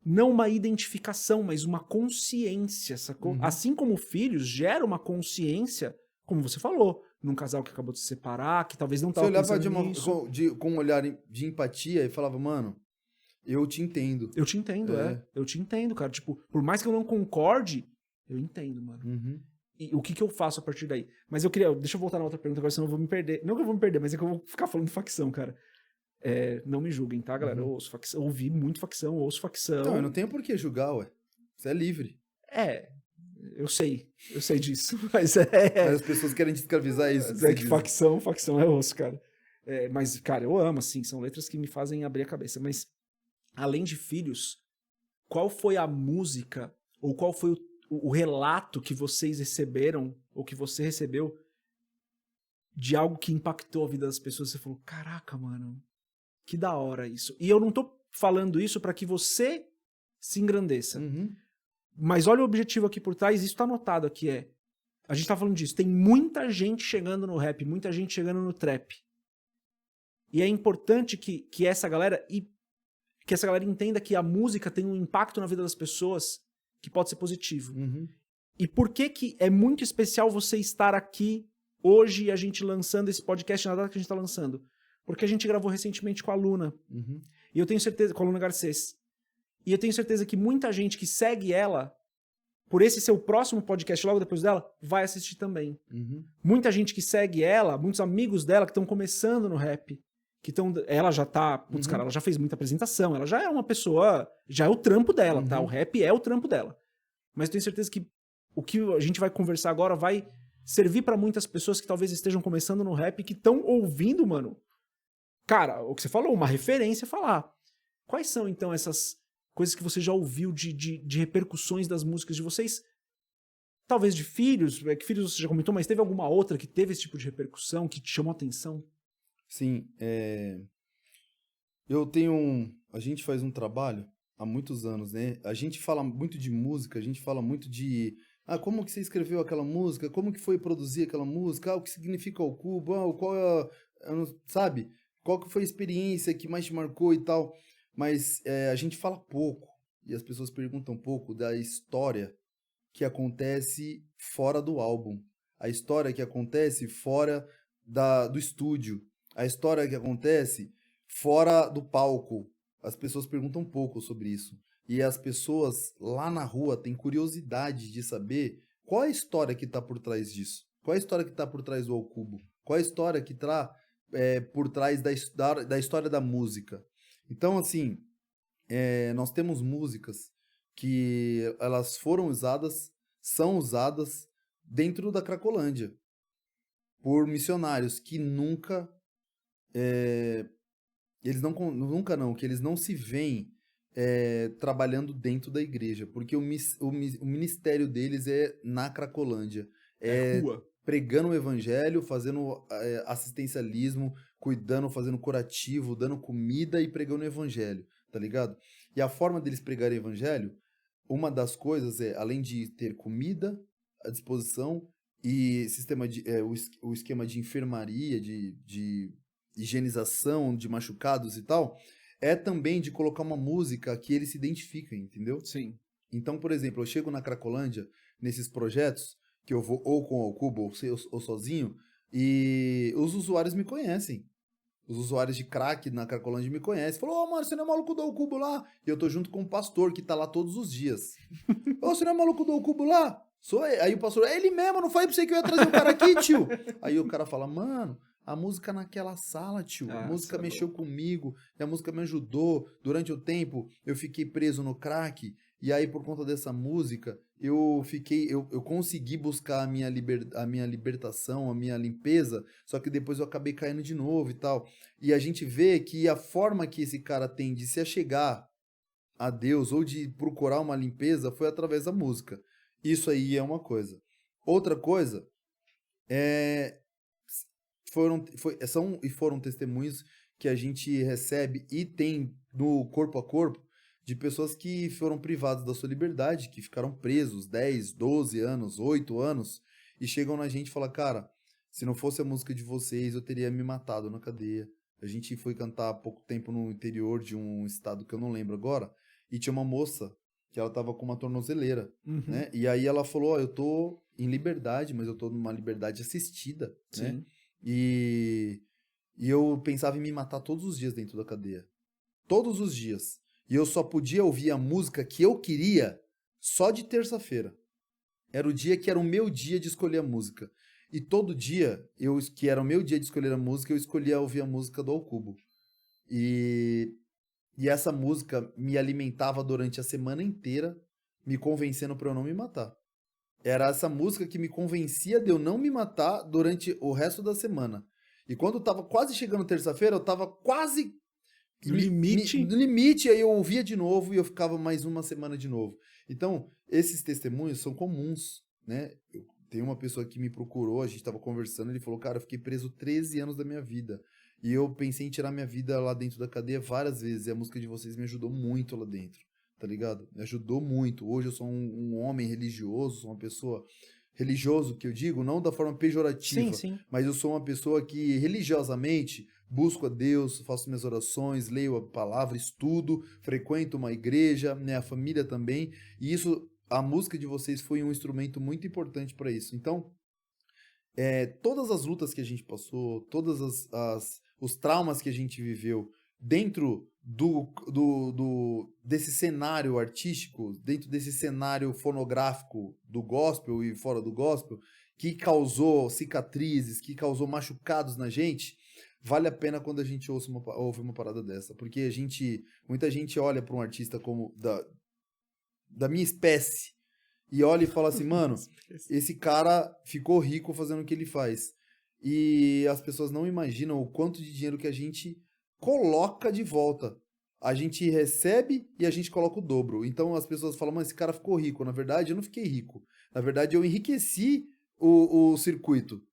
não uma identificação, mas uma consciência, sacou? Assim como Filhos gera uma consciência, como você falou, num casal que acabou de se separar, que talvez não Você tava olhava pensando nisso. com um olhar de empatia e falava, mano, eu te entendo. Eu te entendo, eu te entendo, cara. Tipo, por mais que eu não concorde, eu entendo, mano. Uhum. E o que eu faço a partir daí? Mas eu queria... Deixa eu voltar na outra pergunta agora, senão eu vou me perder. Não que eu vou me perder, mas é que eu vou ficar falando de facção, cara. Não me julguem, tá, galera? Eu ouço facção, eu ouvi muito facção, eu ouço facção. Não, eu não tenho por que julgar, ué. Você é livre. Eu sei disso, mas Mas as pessoas querem te escravizar isso. É que facção é osso, cara. Mas, cara, eu amo, assim, são letras que me fazem abrir a cabeça. Mas, além de filhos, qual foi a música, ou qual foi o relato que vocês receberam, ou que você recebeu, de algo que impactou a vida das pessoas? Você falou, caraca, mano, que da hora isso. E eu não tô falando isso pra que você se engrandeça. Uhum. Mas olha o objetivo aqui por trás, isso tá anotado aqui, a gente tá falando disso, tem muita gente chegando no rap, muita gente chegando no trap. E é importante que essa galera entenda que a música tem um impacto na vida das pessoas que pode ser positivo. Uhum. E por que é muito especial você estar aqui hoje e a gente lançando esse podcast na data que a gente tá lançando? Porque a gente gravou recentemente com a Luna. Uhum. E eu tenho certeza, com a Luna Garcês. E eu tenho certeza que muita gente que segue ela, por esse ser o próximo podcast logo depois dela, vai assistir também. Uhum. Muita gente que segue ela, muitos amigos dela que estão começando no rap, ela já tá, putz, cara, ela já fez muita apresentação, ela já é uma pessoa, já é o trampo dela, tá? O rap é o trampo dela. Mas eu tenho certeza que o que a gente vai conversar agora vai servir pra muitas pessoas que talvez estejam começando no rap e que estão ouvindo, mano. Cara, o que você falou, uma referência falar. Quais são, então, essas coisas que você já ouviu de repercussões das músicas de vocês? Talvez de filhos, que filhos você já comentou, mas teve alguma outra que teve esse tipo de repercussão, que te chamou a atenção? Sim, a gente faz um trabalho há muitos anos, né? A gente fala muito de música, a gente fala muito de como que você escreveu aquela música, como que foi produzir aquela música, o que significa o cubo, sabe? Qual que foi a experiência que mais te marcou e tal. Mas a gente fala pouco, e as pessoas perguntam pouco da história que acontece fora do álbum. A história que acontece fora do estúdio. A história que acontece fora do palco. As pessoas perguntam pouco sobre isso. E as pessoas lá na rua têm curiosidade de saber qual é a história que está por trás disso. Qual é a história que está por trás do Ao Cubo. Qual é a história que está por trás da história da música. Então, assim, nós temos músicas que elas são usadas dentro da Cracolândia por missionários que que eles não se veem trabalhando dentro da igreja, porque o ministério deles é na Cracolândia. Rua. Pregando o evangelho, fazendo assistencialismo, cuidando, fazendo curativo, dando comida e pregando o evangelho, tá ligado? E a forma deles pregarem o evangelho, uma das coisas além de ter comida à disposição e o esquema de enfermaria, de higienização de machucados e tal, é também de colocar uma música que eles se identificam, entendeu? Sim. Então, por exemplo, eu chego na Cracolândia, nesses projetos, que eu vou ou com o Cubo ou sozinho, e os usuários me conhecem. Os usuários de crack na Cracolândia me conhecem. Falou, mano, você não é maluco do Cubo lá? E eu tô junto com um pastor que tá lá todos os dias. Você não é maluco do Cubo lá? Sou eu. Aí o pastor, é ele mesmo, não falei pra você que eu ia trazer o cara aqui, tio. Aí o cara fala, mano, a música naquela sala, tio. A música mexeu comigo, e a música me ajudou. Durante o tempo, eu fiquei preso no crack. E aí, por conta dessa música, eu consegui buscar a minha libertação, a minha limpeza, só que depois eu acabei caindo de novo e tal. E a gente vê que a forma que esse cara tem de se achegar a Deus ou de procurar uma limpeza foi através da música. Isso aí é uma coisa. Outra coisa foram testemunhos que a gente recebe e tem no corpo a corpo de pessoas que foram privadas da sua liberdade, que ficaram presos 10, 12 anos, 8 anos, e chegam na gente e falam, cara, se não fosse a música de vocês, eu teria me matado na cadeia. A gente foi cantar há pouco tempo no interior de um estado que eu não lembro agora, e tinha uma moça que ela tava com uma tornozeleira, né? E aí ela falou, eu tô em liberdade, mas eu tô numa liberdade assistida, né? Sim. E eu pensava em me matar todos os dias dentro da cadeia. Todos os dias. E eu só podia ouvir a música que eu queria só de terça-feira. Era o dia que era o meu dia de escolher a música. E todo dia, que era o meu dia de escolher a música, eu escolhia ouvir a música do Ao Cubo. E essa música me alimentava durante a semana inteira, me convencendo para eu não me matar. Era essa música que me convencia de eu não me matar durante o resto da semana. E quando eu tava quase chegando terça-feira, eu tava quase No limite. no limite, aí eu ouvia de novo e eu ficava mais uma semana de novo. Então, esses testemunhos são comuns, né? Tem uma pessoa que me procurou, a gente tava conversando, ele falou, cara, eu fiquei preso 13 anos da minha vida. E eu pensei em tirar minha vida lá dentro da cadeia várias vezes. E a música de vocês me ajudou muito lá dentro, tá ligado? Me ajudou muito. Hoje eu sou um homem religioso, sou uma pessoa religioso, que eu digo, não da forma pejorativa, Sim. mas eu sou uma pessoa que religiosamente busco a Deus, faço minhas orações, leio a palavra, estudo, frequento uma igreja, minha família também. E isso, a música de vocês foi um instrumento muito importante para isso. Então, todas as lutas que a gente passou, todas os traumas que a gente viveu dentro desse cenário artístico, dentro desse cenário fonográfico do gospel e fora do gospel, que causou cicatrizes, que causou machucados na gente, vale a pena quando a gente ouve uma parada dessa. Porque muita gente olha para um artista como da minha espécie e olha e fala assim, mano, esse cara ficou rico fazendo o que ele faz. E as pessoas não imaginam o quanto de dinheiro que a gente coloca de volta. A gente recebe e a gente coloca o dobro. Então as pessoas falam, mas esse cara ficou rico. Na verdade, eu não fiquei rico. Na verdade, eu enriqueci o circuito.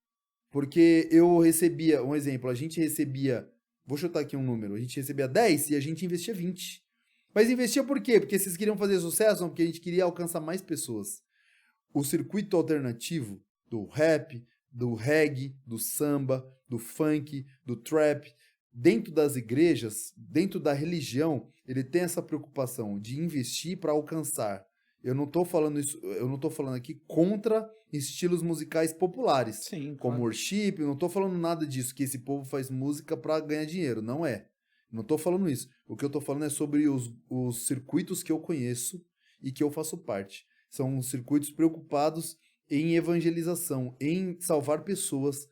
Porque eu recebia, um exemplo, a gente recebia, vou chutar aqui um número, a gente recebia 10 e a gente investia 20. Mas investia por quê? Porque vocês queriam fazer sucesso ou porque a gente queria alcançar mais pessoas. O circuito alternativo do rap, do reggae, do samba, do funk, do trap, dentro das igrejas, dentro da religião, ele tem essa preocupação de investir para alcançar. Eu não estou falando isso, eu não estou falando aqui contra estilos musicais populares, Sim, como claro. worship, eu não estou falando nada disso, que esse povo faz música para ganhar dinheiro, não é. Não estou falando isso. O que eu estou falando é sobre os circuitos que eu conheço e que eu faço parte. São circuitos preocupados em evangelização, em salvar pessoas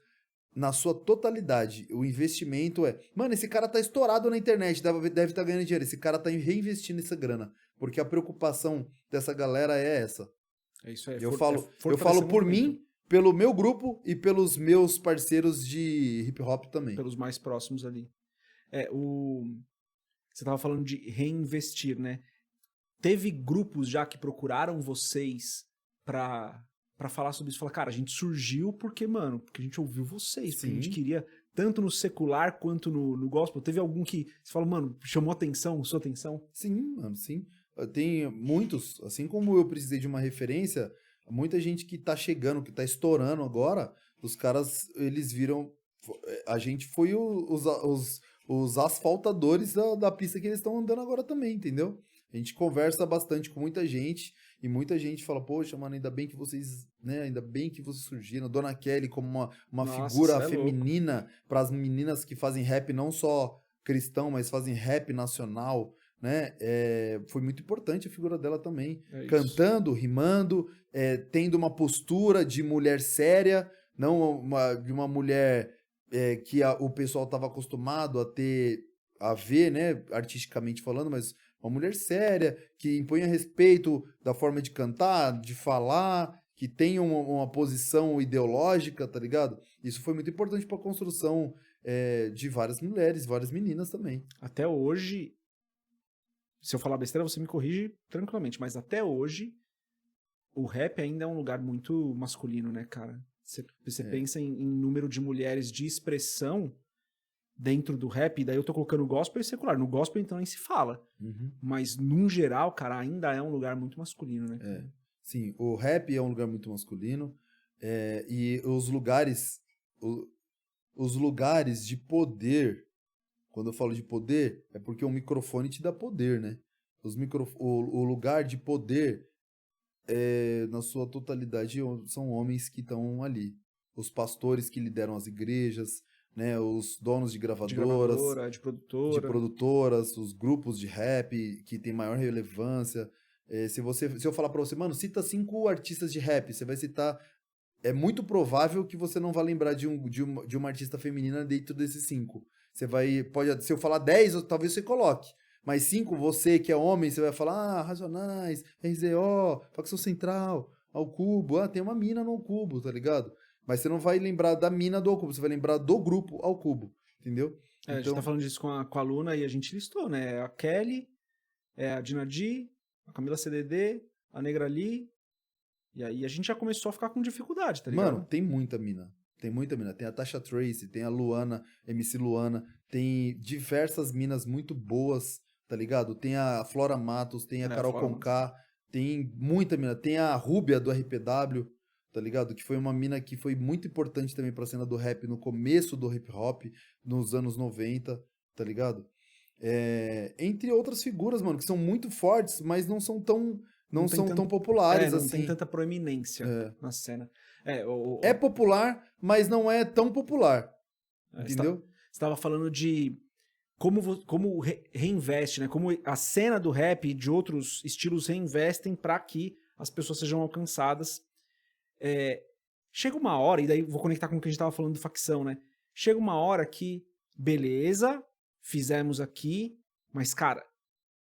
na sua totalidade. O investimento mano, esse cara tá estourado na internet, deve estar ganhando dinheiro. Esse cara tá reinvestindo essa grana. Porque a preocupação dessa galera é essa. É isso aí. Eu falo por mim, pelo meu grupo e pelos meus parceiros de hip hop também. Pelos mais próximos ali. Você tava falando de reinvestir, né? Teve grupos já que procuraram vocês pra falar sobre isso. Falar, cara, a gente surgiu porque a gente ouviu vocês. Porque a gente queria, tanto no secular quanto no gospel. Teve algum que você falou, mano, chamou sua atenção? Sim, mano, sim. Tem muitos, assim como eu precisei de uma referência, muita gente que tá chegando, que tá estourando agora, os caras, eles viram, a gente foi os asfaltadores da pista que eles estão andando agora também, entendeu? A gente conversa bastante com muita gente e muita gente fala, poxa, mano, ainda bem que vocês, né, ainda bem que vocês surgiram. Dona Kelly como uma Nossa, figura feminina para as meninas que fazem rap não só cristão, mas fazem rap nacional, né? Foi muito importante a figura dela também. Cantando, rimando, tendo uma postura de mulher séria, não de uma mulher que o pessoal estava acostumado a ver, né, artisticamente falando, mas uma mulher séria, que imponha respeito da forma de cantar, de falar, que tenha uma posição ideológica, tá ligado? Isso foi muito importante para a construção de várias mulheres, várias meninas também. Até hoje, se eu falar besteira, você me corrige tranquilamente, mas até hoje, o rap ainda é um lugar muito masculino, né, cara? Você pensa em número de mulheres de expressão dentro do rap, e daí eu tô colocando gospel e secular. No gospel, então, nem se fala. Uhum. Mas, num geral, cara, ainda é um lugar muito masculino, né? Sim, o rap é um lugar muito masculino, e os lugares de poder, quando eu falo de poder, é porque o microfone te dá poder, né? O lugar de poder na sua totalidade, são homens que estão ali. Os pastores que lideram as igrejas, né, os donos de De gravadoras, gravadora, de de produtora. produtoras, os grupos de rap que tem maior relevância. Se eu falar pra você, mano, cita 5 artistas de rap, você vai citar. É muito provável que você não vá lembrar de uma artista feminina dentro desses 5. Se eu falar 10, talvez você coloque. Mas 5, você que é homem, você vai falar, Racionais, RZO, Facção Central, Ao Cubo, tem uma mina no Ao Cubo, tá ligado? Mas você não vai lembrar da mina do Ao Cubo, você vai lembrar do grupo Ao Cubo, entendeu? A gente tá falando disso com a Luna e a gente listou, né? É a Kelly, é a Dina G, a Camila CDD, a Negra Lee. E aí a gente já começou a ficar com dificuldade, tá ligado? Mano, tem muita mina. Tem muita mina. Tem a Tasha Tracy, tem a Luana, MC Luana, tem diversas minas muito boas, tá ligado? Tem a Flora Matos, tem a Carol Conká, tem muita mina. Tem a Rúbia do RPW, tá ligado? Que foi uma mina que foi muito importante também pra cena do rap no começo do hip hop, nos anos 90, tá ligado? Entre outras figuras, mano, que são muito fortes, mas não são tão populares assim. Não tem tanta proeminência na cena. É popular, mas não é tão popular. Entendeu? Você estava falando de como reinveste, né? Como a cena do rap e de outros estilos reinvestem para que as pessoas sejam alcançadas. Chega uma hora, e daí vou conectar com o que a gente estava falando de facção, né? Chega uma hora que, beleza, fizemos aqui, mas, cara,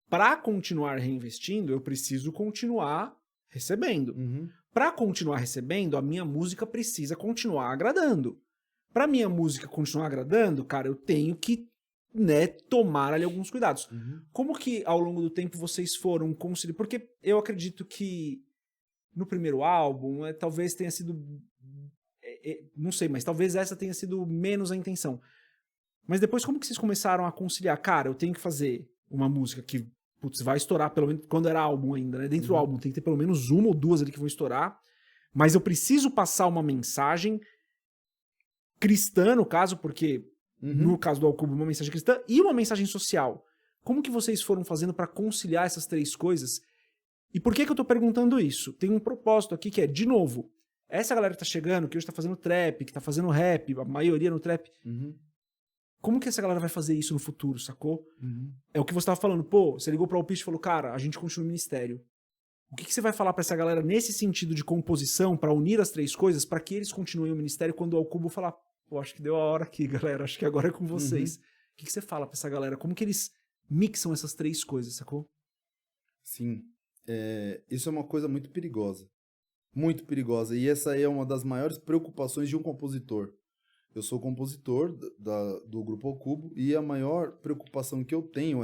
para continuar reinvestindo, eu preciso continuar recebendo. Uhum. Para continuar recebendo, a minha música precisa continuar agradando. Para minha música continuar agradando, cara, eu tenho que, né, tomar ali alguns cuidados. Uhum. Como que ao longo do tempo vocês foram conciliando? Porque eu acredito que no primeiro álbum, talvez tenha sido, não sei, mas talvez essa tenha sido menos a intenção. Mas depois como que vocês começaram a conciliar? Cara, eu tenho que fazer uma música que, putz, vai estourar, pelo menos quando era álbum ainda, né? Dentro do álbum tem que ter pelo menos 1 ou 2 ali que vão estourar, mas eu preciso passar uma mensagem cristã, no caso, porque no caso do Ao Cubo, uma mensagem cristã e uma mensagem social. Como que vocês foram fazendo para conciliar essas 3 coisas? E por que eu tô perguntando isso? Tem um propósito aqui que é, de novo, essa galera que tá chegando, que hoje tá fazendo trap, que tá fazendo rap, a maioria no trap, como que essa galera vai fazer isso no futuro, sacou? É o que você tava falando, pô, você ligou pra Alpiste e falou, cara, a gente continua no ministério. O que você vai falar pra essa galera nesse sentido de composição, pra unir as 3 coisas, pra que eles continuem o ministério quando o Ao Cubo falar, pô, acho que deu a hora aqui, galera, acho que agora é com vocês. O que você fala pra essa galera? Como que eles mixam essas 3 coisas, sacou? Sim. Isso é uma coisa muito perigosa. Muito perigosa. E essa é uma das maiores preocupações de um compositor. Eu sou compositor do Grupo Ao Cubo e a maior preocupação que eu tenho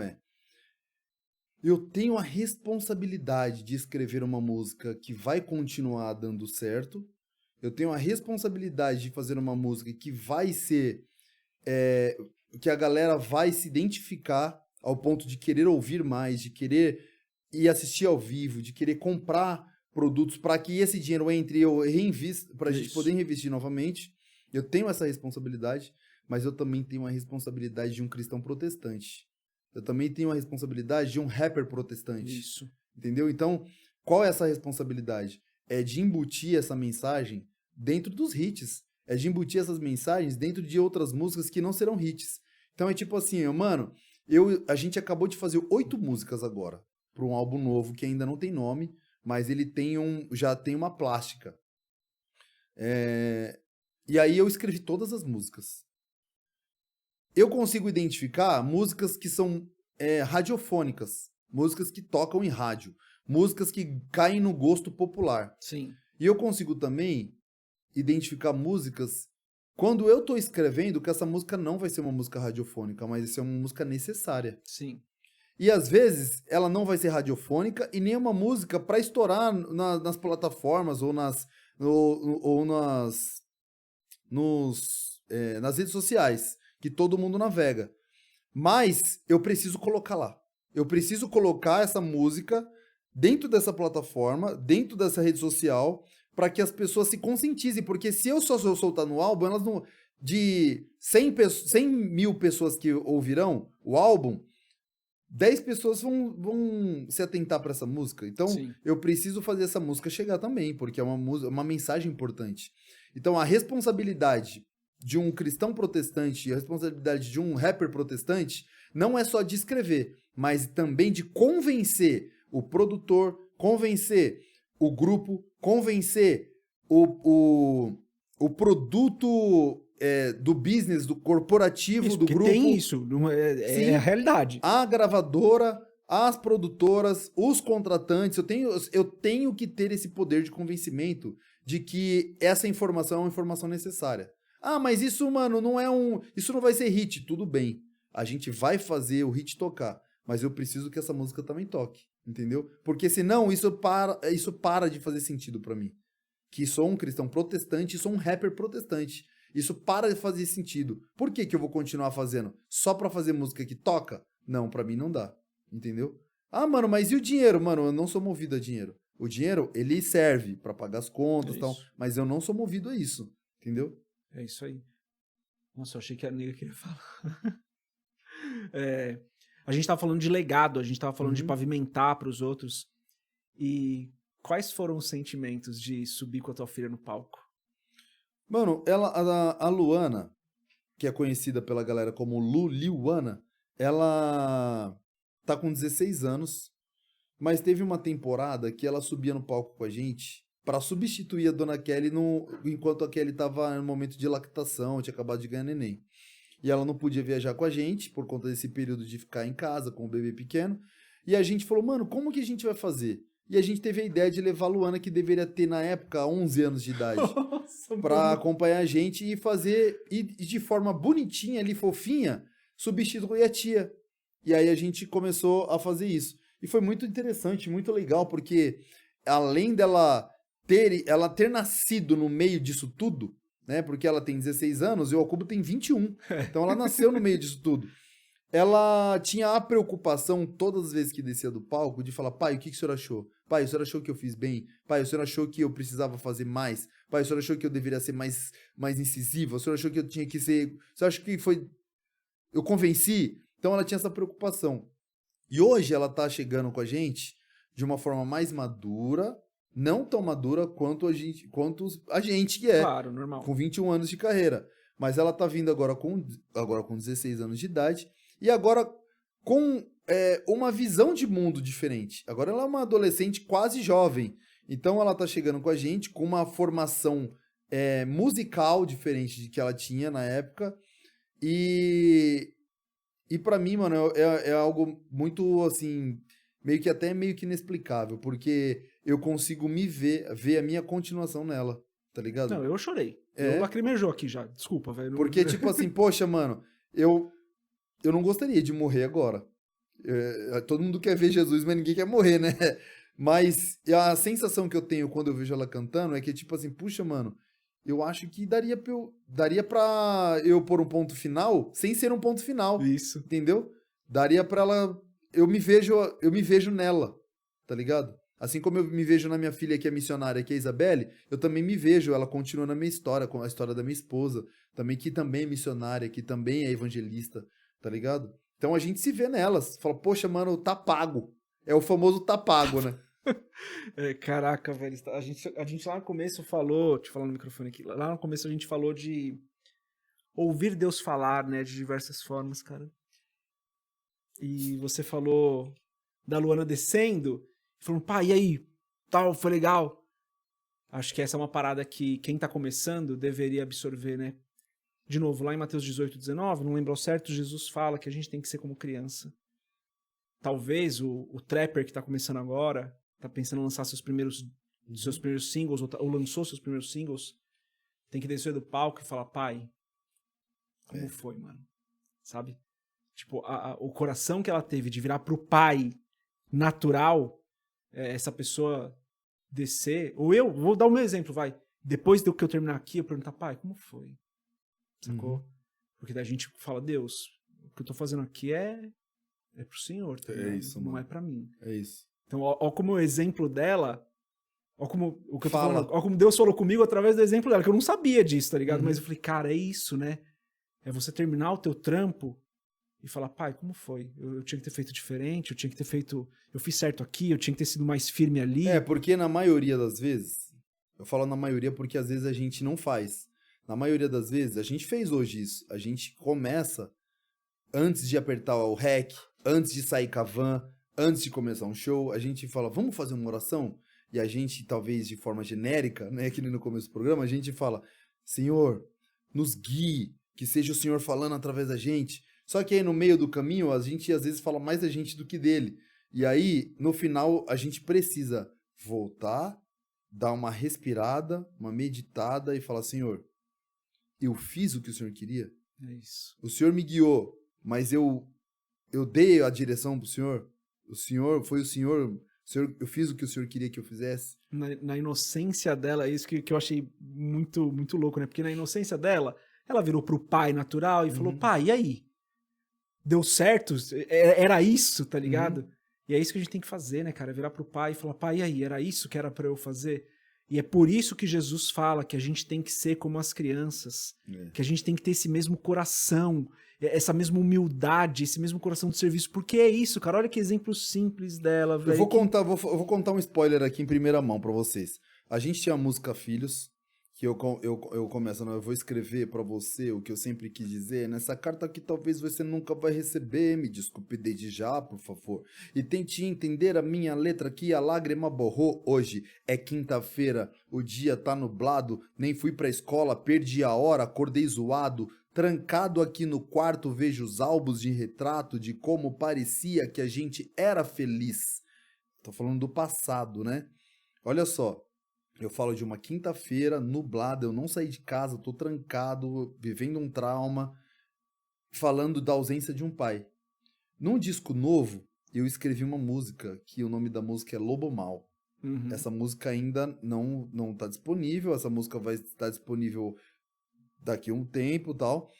eu tenho a responsabilidade de escrever uma música que vai continuar dando certo. Eu tenho a responsabilidade de fazer uma música que vai ser... que a galera vai se identificar ao ponto de querer ouvir mais, de querer ir assistir ao vivo, de querer comprar produtos para que esse dinheiro entre e eu reinvisto, para a gente poder reinvestir novamente. Eu tenho essa responsabilidade, mas eu também tenho a responsabilidade de um cristão protestante. Eu também tenho a responsabilidade de um rapper protestante. Isso. Entendeu? Então, qual é essa responsabilidade? É de embutir essa mensagem dentro dos hits. É de embutir essas mensagens dentro de outras músicas que não serão hits. Então é tipo assim, mano, a gente acabou de fazer 8 músicas agora para um álbum novo que ainda não tem nome, mas ele já tem uma plástica. E aí eu escrevi todas as músicas. Eu consigo identificar músicas que são radiofônicas, músicas que tocam em rádio, músicas que caem no gosto popular. Sim. E eu consigo também identificar músicas quando eu tô escrevendo que essa música não vai ser uma música radiofônica, mas vai ser uma música necessária. Sim. E às vezes ela não vai ser radiofônica e nem uma música para estourar nas plataformas ou nas redes sociais, que todo mundo navega. Mas eu preciso colocar lá. Eu preciso colocar essa música dentro dessa plataforma, dentro dessa rede social, para que as pessoas se conscientizem. Porque se eu só soltar no álbum, elas não... De 100 mil pessoas que ouvirão o álbum, 10 pessoas vão se atentar para essa música. Então, Sim. eu preciso fazer essa música chegar também, porque é uma mensagem importante. Então, a responsabilidade de um cristão protestante e a responsabilidade de um rapper protestante não é só de escrever, mas também de convencer o produtor, convencer o grupo, convencer o produto do business, do corporativo, Isso, do porque grupo. tem isso, Sim. é a realidade. A gravadora, as produtoras, os contratantes, eu tenho que ter esse poder de convencimento de que essa informação é uma informação necessária. Ah, mas isso, mano, isso não vai ser hit. Tudo bem, a gente vai fazer o hit tocar, mas eu preciso que essa música também toque, entendeu? Porque senão isso para de fazer sentido pra mim. Que sou um cristão protestante e sou um rapper protestante. Isso para de fazer sentido. Por que eu vou continuar fazendo? Só pra fazer música que toca? Não, pra mim não dá. Entendeu? Ah, mano, mas e o dinheiro? Mano, eu não sou movido a dinheiro. O dinheiro, ele serve pra pagar as contas e tal, mas eu não sou movido a isso. Entendeu? É isso aí. Nossa, eu achei que a nega queria falar. A gente tava falando de legado, a gente tava falando de pavimentar pros outros. E quais foram os sentimentos de subir com a tua filha no palco? Mano, a Luana, que é conhecida pela galera como Liuana, ela tá com 16 anos, mas teve uma temporada que ela subia no palco com a gente pra substituir a Dona Kelly enquanto a Kelly tava no momento de lactação, tinha acabado de ganhar neném. E ela não podia viajar com a gente por conta desse período de ficar em casa com o bebê pequeno. E a gente falou, mano, como que a gente vai fazer? E a gente teve a ideia de levar a Luana, que deveria ter na época 11 anos de idade, pra acompanhar a gente e fazer, e de forma bonitinha ali, fofinha, substituir a tia. E aí a gente começou a fazer isso. E foi muito interessante, muito legal, porque além dela ter nascido no meio disso tudo, né? Porque ela tem 16 anos e o Okubo tem 21. Então ela nasceu no meio disso tudo. Ela tinha a preocupação, todas as vezes que descia do palco, de falar, pai, o que o senhor achou? Pai, o senhor achou que eu fiz bem? Pai, o senhor achou que eu precisava fazer mais? Pai, o senhor achou que eu deveria ser mais incisiva? O senhor achou que eu tinha que ser... O senhor acha que foi... Eu convenci? Então ela tinha essa preocupação. E hoje ela tá chegando com a gente de uma forma mais madura, não tão madura quanto a gente que é. Claro, normal. Com 21 anos de carreira. Mas ela tá vindo agora com 16 anos de idade e agora com uma visão de mundo diferente. Agora ela é uma adolescente quase jovem. Então ela tá chegando com a gente com uma formação musical diferente de que ela tinha na época. E pra mim, mano, é algo muito, assim, meio que inexplicável. Porque eu consigo ver a minha continuação nela, tá ligado? Não, eu chorei. Eu lacrimejou aqui já. Desculpa, velho. Porque, tipo assim, poxa, mano, eu não gostaria de morrer agora. Todo mundo quer ver Jesus, mas ninguém quer morrer, né? Mas a sensação que eu tenho quando eu vejo ela cantando é que, tipo assim, puxa, mano, eu acho que daria pra eu pôr um ponto final sem ser um ponto final. Isso. Entendeu? Daria pra ela... Eu me vejo nela, tá ligado? Assim como eu me vejo na minha filha que é missionária, que é a Isabelle, eu também me vejo, ela continua na minha história, com a história da minha esposa, que também é missionária, que também é evangelista, tá ligado? Então a gente se vê nelas, fala, poxa, mano, tá pago. É o famoso tá pago, né? Caraca, velho, a gente lá no começo falou, te falando no microfone aqui, lá no começo a gente falou de ouvir Deus falar, né, de diversas formas, cara. E você falou da Luana descendo, falando, pá, e aí? Tal, foi legal. Acho que essa é uma parada que quem tá começando deveria absorver, né? De novo, lá em Mateus 18, 19, não lembro ao certo, Jesus fala que a gente tem que ser como criança. Talvez o trapper que tá começando agora, tá pensando em lançar seus primeiros singles, ou lançou seus primeiros singles, tem que descer do palco e falar, pai, como foi, mano? Sabe? Tipo, o coração que ela teve de virar pro pai natural, essa pessoa descer, ou eu, vou dar o meu exemplo, vai. Depois do que eu terminar aqui, eu perguntar, pai, como foi? Sacou? Porque daí a gente fala, Deus, o que eu tô fazendo aqui é pro Senhor, tá ligado? Isso, não mano. é pra mim. É isso. Então, ó como o exemplo dela, ó como o que eu tô Fala. falando, ó como Deus falou comigo através do exemplo dela, que eu não sabia disso, tá ligado? Mas eu falei, cara, é isso, né? É você terminar o teu trampo e falar, pai, como foi? Eu tinha que ter feito diferente, eu tinha que ter feito, eu fiz certo aqui, eu tinha que ter sido mais firme ali. Porque na maioria das vezes, eu falo na maioria porque às vezes a gente não faz. Na maioria das vezes, a gente fez hoje isso. A gente começa antes de apertar o REC, antes de sair com a van, antes de começar um show, a gente fala, vamos fazer uma oração? E a gente, talvez de forma genérica, né, que nem no começo do programa, a gente fala, Senhor, nos guie, que seja o Senhor falando através da gente. Só que aí no meio do caminho, a gente às vezes fala mais da gente do que dele. E aí, no final, a gente precisa voltar, dar uma respirada, uma meditada e falar, Senhor, eu fiz o que o Senhor queria? É isso. O Senhor me guiou, mas eu dei a direção pro Senhor? Foi o Senhor, eu fiz o que o Senhor queria que eu fizesse? Na inocência dela, é isso que eu achei muito, muito louco, né? Porque na inocência dela, ela virou pro pai natural e falou, pai, e aí? Deu certo? Era isso, tá ligado? E é isso que a gente tem que fazer, né, cara? Virar pro pai e falar, pai, e aí? Era isso que era pra eu fazer? E é por isso que Jesus fala que a gente tem que ser como as crianças, que a gente tem que ter esse mesmo coração, essa mesma humildade, esse mesmo coração de serviço, porque é isso, cara. Olha que exemplo simples dela, velho. Eu vou contar um spoiler aqui em primeira mão pra vocês. A gente tinha a música Filhos, que eu começo, eu vou escrever pra você o que eu sempre quis dizer, nessa carta que talvez você nunca vai receber, me desculpe desde já, por favor. E tente entender a minha letra que a lágrima borrou hoje. É quinta-feira, o dia tá nublado, nem fui pra escola, perdi a hora, acordei zoado. Trancado aqui no quarto, vejo os álbuns de retrato de como parecia que a gente era feliz. Tô falando do passado, né? Olha só, eu falo de uma quinta-feira nublada, eu não saí de casa, tô trancado, vivendo um trauma, falando da ausência de um pai. Num disco novo, eu escrevi uma música, que o nome da música é Lobo Mal. Essa música ainda não tá disponível, essa música vai estar disponível daqui a um tempo e tal,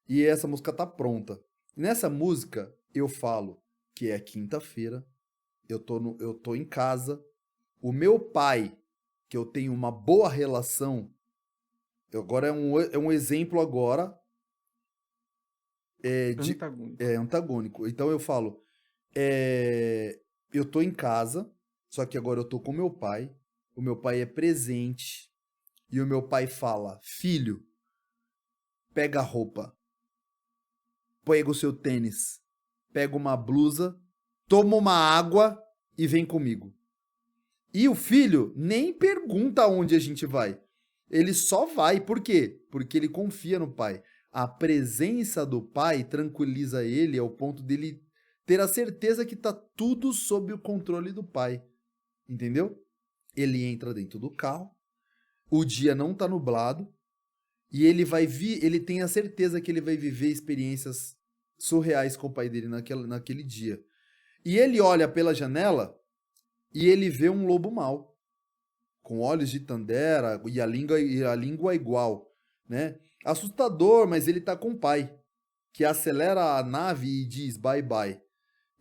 e essa música tá pronta. Nessa música, eu falo que é quinta-feira, eu tô em casa, o meu pai, que eu tenho uma boa relação, agora é um exemplo agora, antagônico. Então eu falo, eu tô em casa, só que agora eu tô com meu pai, o meu pai é presente, e o meu pai fala, filho, pega a roupa, pega o seu tênis, pega uma blusa, toma uma água e vem comigo. E o filho nem pergunta aonde a gente vai. Ele só vai. Por quê? Porque ele confia no pai. A presença do pai tranquiliza ele ao ponto dele ter a certeza que tá tudo sob o controle do pai. Entendeu? Ele entra dentro do carro, o dia não tá nublado, e ele tem a certeza que ele vai viver experiências surreais com o pai dele naquele dia. E ele olha pela janela e ele vê um lobo mau, com olhos de tandera e a língua igual, né? Assustador, mas ele tá com o pai, que acelera a nave e diz bye bye.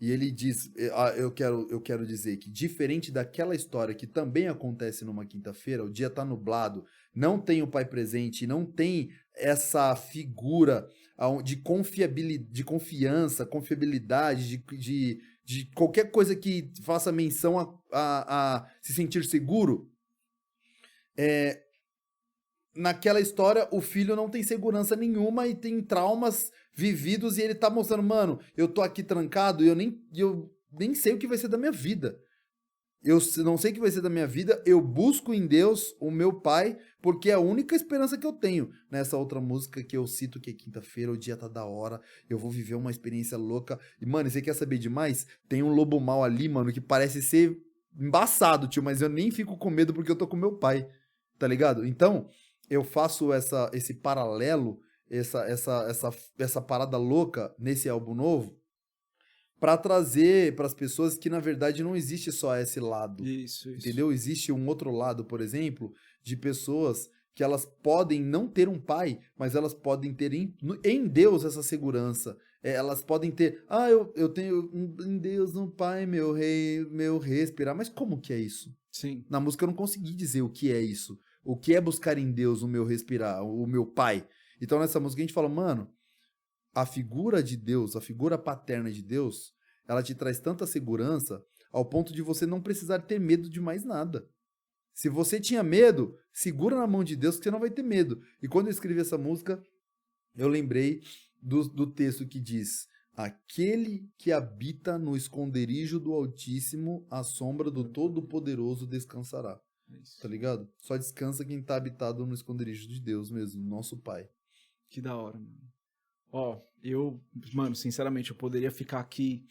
E ele diz, eu quero dizer que diferente daquela história que também acontece numa quinta-feira, o dia tá nublado, não tem o pai presente, não tem essa figura de confiança, confiabilidade, de qualquer coisa que faça menção a se sentir seguro. Naquela história, o filho não tem segurança nenhuma e tem traumas vividos e ele tá mostrando, mano, eu tô aqui trancado e eu nem sei o que vai ser da minha vida. Eu não sei o que vai ser da minha vida, eu busco em Deus o meu pai, porque é a única esperança que eu tenho. Nessa outra música que eu cito, que é quinta-feira, o dia tá da hora, eu vou viver uma experiência louca. E, mano, você quer saber demais? Tem um lobo mau ali, mano, que parece ser embaçado, tio, mas eu nem fico com medo porque eu tô com meu pai, tá ligado? Então, eu faço esse paralelo, essa parada louca nesse álbum novo, para trazer para as pessoas que, na verdade, não existe só esse lado. Isso. Entendeu? Existe um outro lado, por exemplo, de pessoas que elas podem não ter um pai, mas elas podem ter em Deus essa segurança. Elas podem ter, eu tenho em Deus um pai, meu rei, meu respirar. Mas como que é isso? Sim. Na música eu não consegui dizer o que é isso. O que é buscar em Deus o meu respirar, o meu pai. Então nessa música a gente fala, mano, a figura de Deus, a figura paterna de Deus, ela te traz tanta segurança ao ponto de você não precisar ter medo de mais nada. Se você tinha medo, segura na mão de Deus que você não vai ter medo. E quando eu escrevi essa música, eu lembrei do texto que diz: aquele que habita no esconderijo do Altíssimo, à sombra do Todo-Poderoso descansará. Tá ligado? Só descansa quem tá habitado no esconderijo de Deus mesmo, nosso Pai. Que da hora, mano. Ó, mano, sinceramente, eu poderia ficar aqui.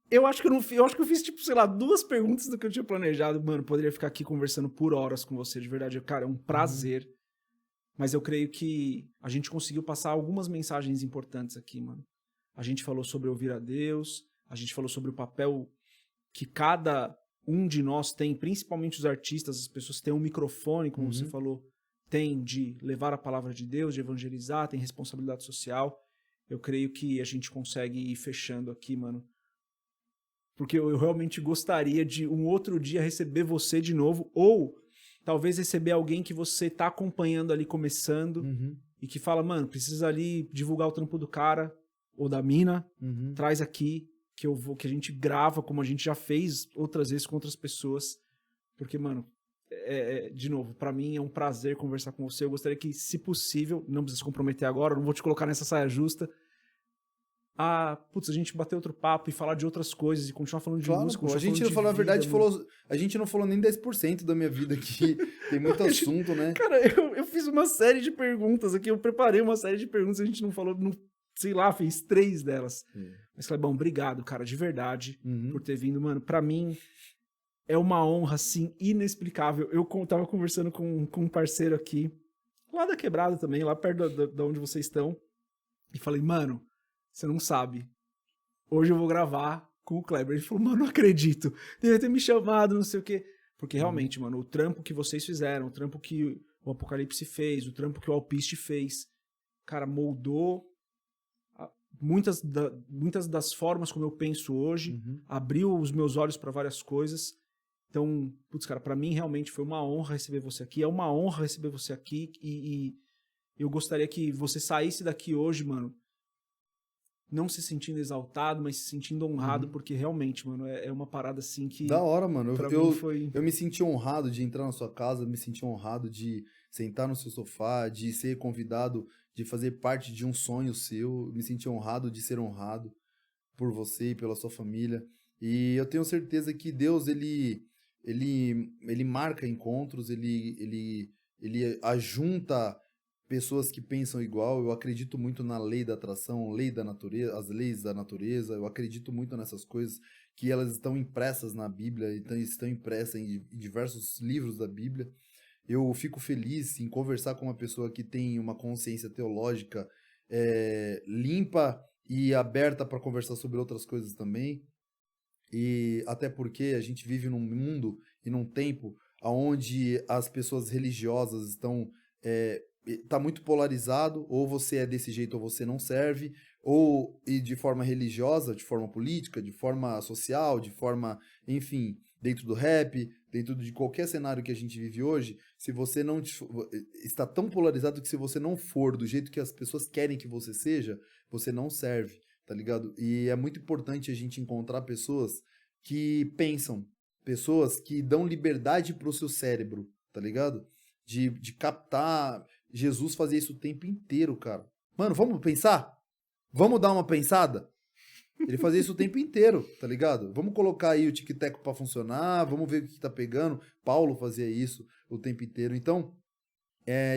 Eu acho que eu fiz, tipo, sei lá, 2 perguntas do que eu tinha planejado. Mano, poderia ficar aqui conversando por horas com você, de verdade. Cara, é um prazer. Mas eu creio que a gente conseguiu passar algumas mensagens importantes aqui, mano. A gente falou sobre ouvir a Deus, a gente falou sobre o papel que cada um de nós tem, principalmente os artistas, as pessoas que têm um microfone, como você falou, tem de levar a palavra de Deus, de evangelizar, tem responsabilidade social. Eu creio que a gente consegue ir fechando aqui, mano. Porque eu realmente gostaria de um outro dia receber você de novo, ou talvez receber alguém que você tá acompanhando ali começando e que fala, mano, precisa ali divulgar o trampo do cara ou da mina, traz aqui que a gente grava como a gente já fez outras vezes com outras pessoas. Porque, mano, de novo, pra mim é um prazer conversar com você. Eu gostaria que, se possível, não precisa se comprometer agora, não vou te colocar nessa saia justa, a gente bater outro papo e falar de outras coisas e continuar falando de música. A gente não falou, na verdade, a gente não falou nem 10% da minha vida aqui. Tem muito assunto, né? Cara, eu fiz uma série de perguntas aqui, eu preparei uma série de perguntas, a gente não falou, sei lá, fez 3 delas. Mas, Clebão, obrigado, cara, de verdade, por ter vindo. Mano, pra mim é uma honra, assim, inexplicável. Eu tava conversando com um parceiro aqui, lá da Quebrada também, lá perto da onde vocês estão, e falei, mano, você não sabe. Hoje eu vou gravar com o Kleber. Ele falou, mano, não acredito. Deve ter me chamado, não sei o quê. Porque realmente, mano, o trampo que vocês fizeram, o trampo que o Apocalipse fez, o trampo que o Alpiste fez, cara, moldou muitas das formas como eu penso hoje, abriu os meus olhos para várias coisas. Então, putz, cara, pra mim realmente foi uma honra receber você aqui. É uma honra receber você aqui e eu gostaria que você saísse daqui hoje, mano, não se sentindo exaltado, mas se sentindo honrado, porque realmente, mano, é uma parada assim que... Da hora, mano. Pra mim foi... Eu me senti honrado de entrar na sua casa, me senti honrado de sentar no seu sofá, de ser convidado, de fazer parte de um sonho seu, me senti honrado de ser honrado por você e pela sua família. E eu tenho certeza que Deus, ele marca encontros, ele ajunta pessoas que pensam igual. Eu acredito muito na lei da atração, lei da natureza, as leis da natureza. Eu acredito muito nessas coisas que elas estão impressas na Bíblia, então estão impressas em diversos livros da Bíblia. Eu fico feliz em conversar com uma pessoa que tem uma consciência teológica limpa e aberta para conversar sobre outras coisas também. E até porque a gente vive num mundo e num tempo onde as pessoas religiosas estão... tá muito polarizado, ou você é desse jeito ou você não serve, ou e de forma religiosa, de forma política, de forma social, de forma, enfim, dentro do rap, dentro de qualquer cenário que a gente vive hoje, se você não está tão polarizado que se você não for do jeito que as pessoas querem que você seja, você não serve, tá ligado? E é muito importante a gente encontrar pessoas que pensam, pessoas que dão liberdade pro seu cérebro, tá ligado? De captar. Jesus fazia isso o tempo inteiro, cara. Mano, vamos pensar? Vamos dar uma pensada? Ele fazia isso o tempo inteiro, tá ligado? Vamos colocar aí o tic-tac pra funcionar, vamos ver o que tá pegando. Paulo fazia isso o tempo inteiro. Então,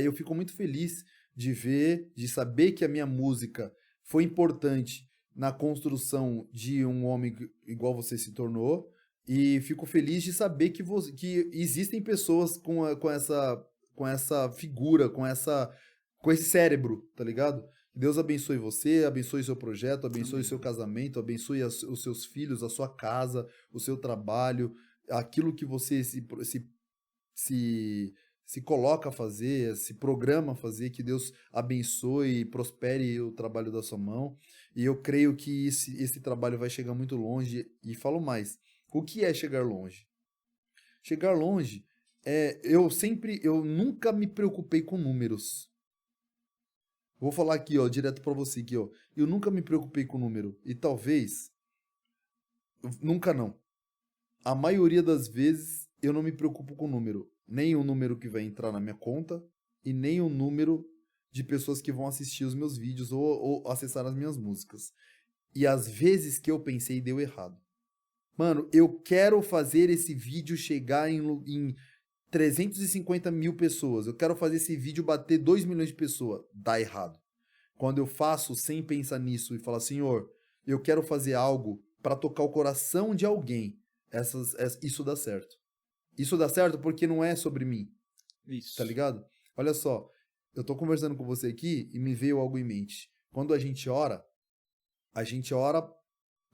eu fico muito feliz de ver, de saber que a minha música foi importante na construção de um homem igual você se tornou. E fico feliz de saber que existem pessoas com essa figura, com esse cérebro, tá ligado? Deus abençoe você, abençoe seu projeto, abençoe seu casamento, abençoe os seus filhos, a sua casa, o seu trabalho, aquilo que você se coloca a fazer, se programa a fazer, que Deus abençoe e prospere o trabalho da sua mão. E eu creio que esse trabalho vai chegar muito longe. E falo mais, o que é chegar longe? Chegar longe eu nunca me preocupei com números. Vou falar aqui, ó, direto pra você aqui, ó. Eu nunca me preocupei com o número. E talvez... Nunca não. A maioria das vezes eu não me preocupo com o número. Nem o número que vai entrar na minha conta e nem o número de pessoas que vão assistir os meus vídeos ou acessar as minhas músicas. E às vezes que eu pensei deu errado. Mano, eu quero fazer esse vídeo chegar em 350 mil pessoas. Eu quero fazer esse vídeo bater 2 milhões de pessoas. Dá errado. Quando eu faço sem pensar nisso e falar, Senhor, eu quero fazer algo para tocar o coração de alguém, isso dá certo. Isso dá certo porque não é sobre mim. Isso. Tá ligado? Olha só, eu tô conversando com você aqui e me veio algo em mente. Quando a gente ora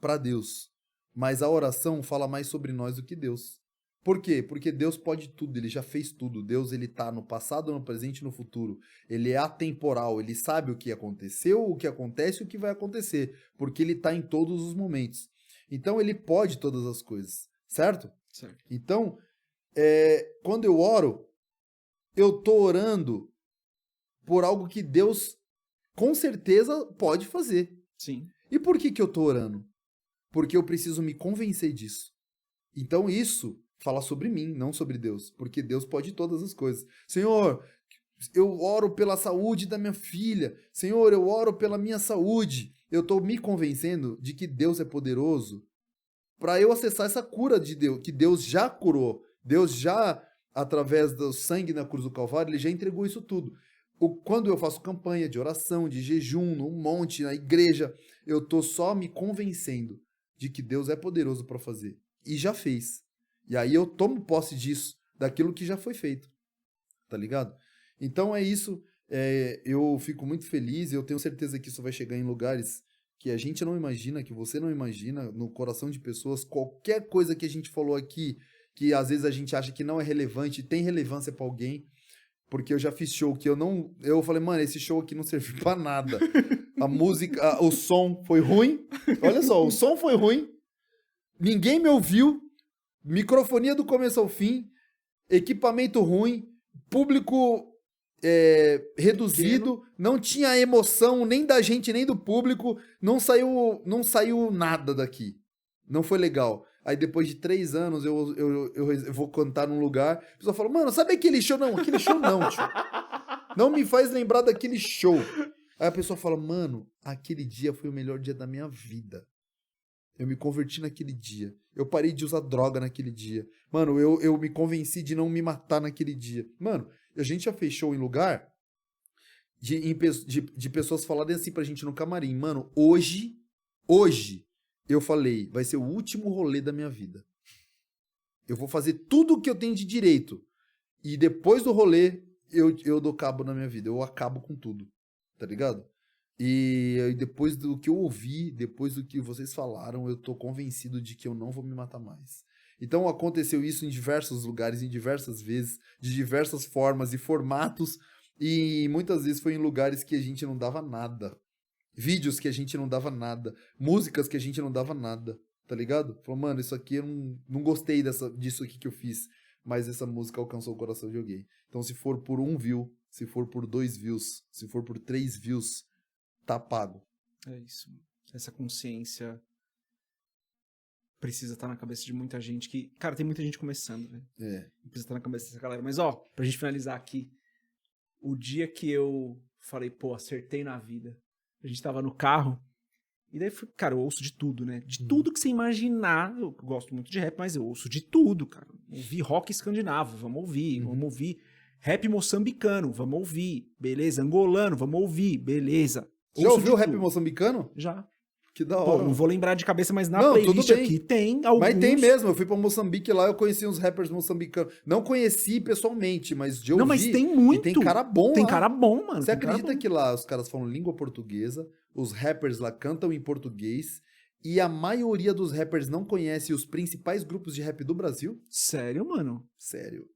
para Deus. Mas a oração fala mais sobre nós do que Deus. Por quê? Porque Deus pode tudo, ele já fez tudo. Deus, ele tá no passado, no presente e no futuro. Ele é atemporal, ele sabe o que aconteceu, o que acontece e o que vai acontecer, porque ele tá em todos os momentos. Então ele pode todas as coisas, certo? Certo. Então, quando eu oro, eu tô orando por algo que Deus com certeza pode fazer. Sim. E por que eu tô orando? Porque eu preciso me convencer disso. Então isso fala sobre mim, não sobre Deus. Porque Deus pode todas as coisas. Senhor, eu oro pela saúde da minha filha. Senhor, eu oro pela minha saúde. Eu estou me convencendo de que Deus é poderoso para eu acessar essa cura de Deus, que Deus já curou. Deus já, através do sangue na cruz do Calvário, ele já entregou isso tudo. Quando eu faço campanha de oração, de jejum, num monte, na igreja, eu estou só me convencendo de que Deus é poderoso para fazer. E já fez. E aí eu tomo posse disso, daquilo que já foi feito. Tá ligado? Então é isso. Eu fico muito feliz e eu tenho certeza que isso vai chegar em lugares que a gente não imagina, que você não imagina, no coração de pessoas. Qualquer coisa que a gente falou aqui, que às vezes a gente acha que não é relevante, tem relevância para alguém. Porque eu já fiz show que eu falei, mano, esse show aqui não serviu pra nada. A música, o som foi ruim. Olha só, o som foi ruim. Ninguém me ouviu. Microfonia do começo ao fim. Equipamento ruim. Público reduzido. Não tinha emoção nem da gente, nem do público. Não saiu nada daqui. Não foi legal. Aí depois de 3 anos eu vou cantar num lugar. A pessoa fala, mano, sabe aquele show? Não, aquele show não, tio. Não me faz lembrar daquele show. Aí a pessoa fala, mano, aquele dia foi o melhor dia da minha vida. Eu me converti naquele dia. Eu parei de usar droga naquele dia. Mano, eu me convenci de não me matar naquele dia. Mano, a gente já fez show em lugar de pessoas falarem assim pra gente no camarim. Mano, hoje, eu falei, vai ser o último rolê da minha vida. Eu vou fazer tudo o que eu tenho de direito. E depois do rolê, eu dou cabo na minha vida. Eu acabo com tudo. Tá ligado? E depois do que eu ouvi, depois do que vocês falaram, eu tô convencido de que eu não vou me matar mais. Então aconteceu isso em diversos lugares, em diversas vezes, de diversas formas e formatos. E muitas vezes foi em lugares que a gente não dava nada. Vídeos que a gente não dava nada. Músicas que a gente não dava nada. Tá ligado? Falou, mano, isso aqui eu não gostei disso aqui que eu fiz. Mas essa música alcançou o coração de alguém. Então se for por 1 view, se for por 2 views, se for por 3 views, tá pago. É isso. Essa consciência precisa estar na cabeça de muita gente que... Cara, tem muita gente começando, né? Precisa estar na cabeça dessa galera. Mas, ó, pra gente finalizar aqui, o dia que eu falei, pô, acertei na vida. A gente tava no carro, e daí, cara, eu ouço de tudo, né? De tudo que você imaginar. Eu gosto muito de rap, mas eu ouço de tudo, cara. Ouvi rock escandinavo, vamos ouvir. Vamos ouvir rap moçambicano, vamos ouvir. Beleza, angolano, vamos ouvir. Beleza. Já ouviu rap moçambicano? Já. Que da hora. Pô, não vou lembrar de cabeça, mas na não, playlist tudo bem. aqui tem alguns... Mas tem mesmo, eu fui pra Moçambique lá, eu conheci uns rappers moçambicanos. Não conheci pessoalmente, mas de ouvir. Não, mas tem muito. E tem cara bom Tem lá. cara bom, mano. Você acredita que lá os caras falam língua portuguesa, os rappers lá cantam em português, e a maioria dos rappers não conhece os principais grupos de rap do Brasil? Sério, mano? Sério.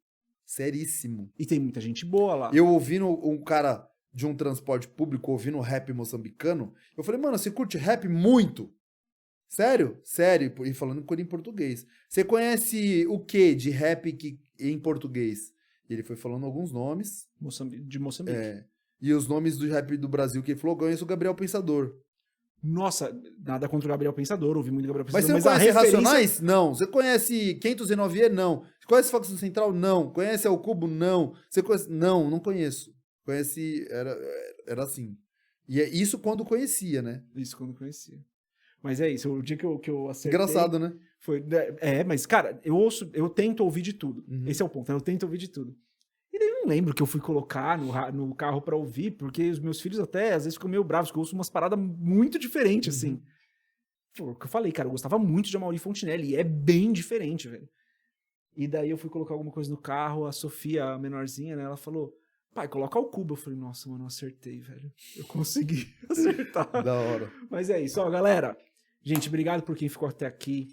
Seríssimo. E tem muita gente boa lá. Eu ouvindo um cara de um transporte público ouvindo rap moçambicano, eu falei, mano, você curte rap muito? Sério? Sério. E falando com ele em português. Você conhece o que de rap em português? E ele foi falando alguns nomes. De Moçambique. E os nomes do rap do Brasil que ele falou, conheço o Gabriel Pensador. Nossa, nada contra o Gabriel Pensador, ouvi muito Gabriel Mas Pensador. você não conhece a referência... Racionais? Não. Você conhece 509E? Não. Você conhece Facção Central? Não. Conhece Al Cubo? Não. Você conhece... Não conheço. Conhece... Era assim. E é isso quando conhecia, né? Isso, quando conhecia. Mas é isso, o dia que eu acertei... Engraçado, né? Foi, mas, cara, eu tento ouvir de tudo. Esse é o ponto, eu tento ouvir de tudo. E daí eu não lembro que eu fui colocar no carro pra ouvir, porque os meus filhos até, às vezes, ficam meio bravos, porque eu ouço umas paradas muito diferentes, assim. Foi o que eu falei, cara, eu gostava muito de Amaury Fontinelli, e é bem diferente, velho. E daí eu fui colocar alguma coisa no carro, a Sofia, a menorzinha, né, ela falou, pai, coloca o Cubo. Eu falei, nossa, mano, eu acertei, velho. Eu consegui acertar. Da hora. Mas é isso, ó, galera. Gente, obrigado por quem ficou até aqui.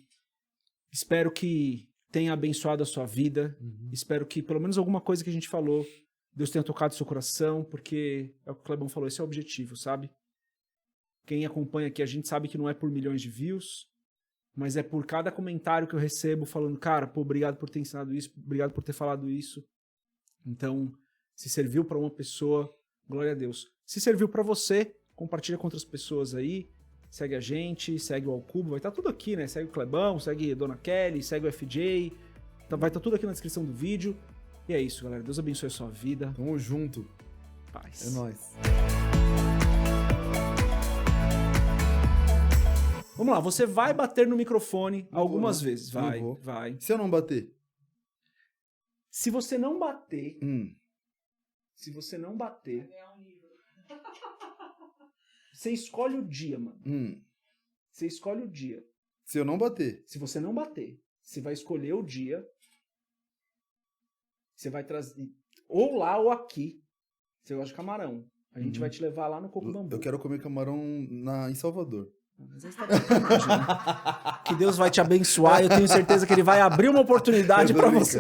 Espero que tenha abençoado a sua vida. Espero que pelo menos alguma coisa que a gente falou, Deus tenha tocado seu coração, porque é o que o Clebão falou, esse é o objetivo, sabe? Quem acompanha aqui, a gente sabe que não é por milhões de views, mas é por cada comentário que eu recebo falando, cara, pô, obrigado por ter ensinado isso, obrigado por ter falado isso. Então, se serviu para uma pessoa, glória a Deus. Se serviu para você, compartilha com outras pessoas aí. Segue a gente, segue o Al Cubo, vai estar tudo aqui, né? Segue o Clebão, segue a Dona Kelly, segue o FJ. Então vai estar tudo aqui na descrição do vídeo. E é isso, galera. Deus abençoe a sua vida. Tamo junto. Paz. É nóis. Vamos lá, você vai bater no microfone algumas vou, né? vezes. Não Vai, vou. vai. Se eu não bater? Se você não bater... Se você não bater... Você escolhe o dia, mano. Você escolhe o dia. Se eu não bater? Se você não bater, você vai escolher o dia. Você vai trazer... Ou lá ou aqui. Você gosta de camarão. A gente vai te levar lá no Coco Bambu. Eu quero comer camarão em Salvador. Mas aí você tá de sacanagem, né? Que Deus vai te abençoar. Eu tenho certeza que Ele vai abrir uma oportunidade pra você.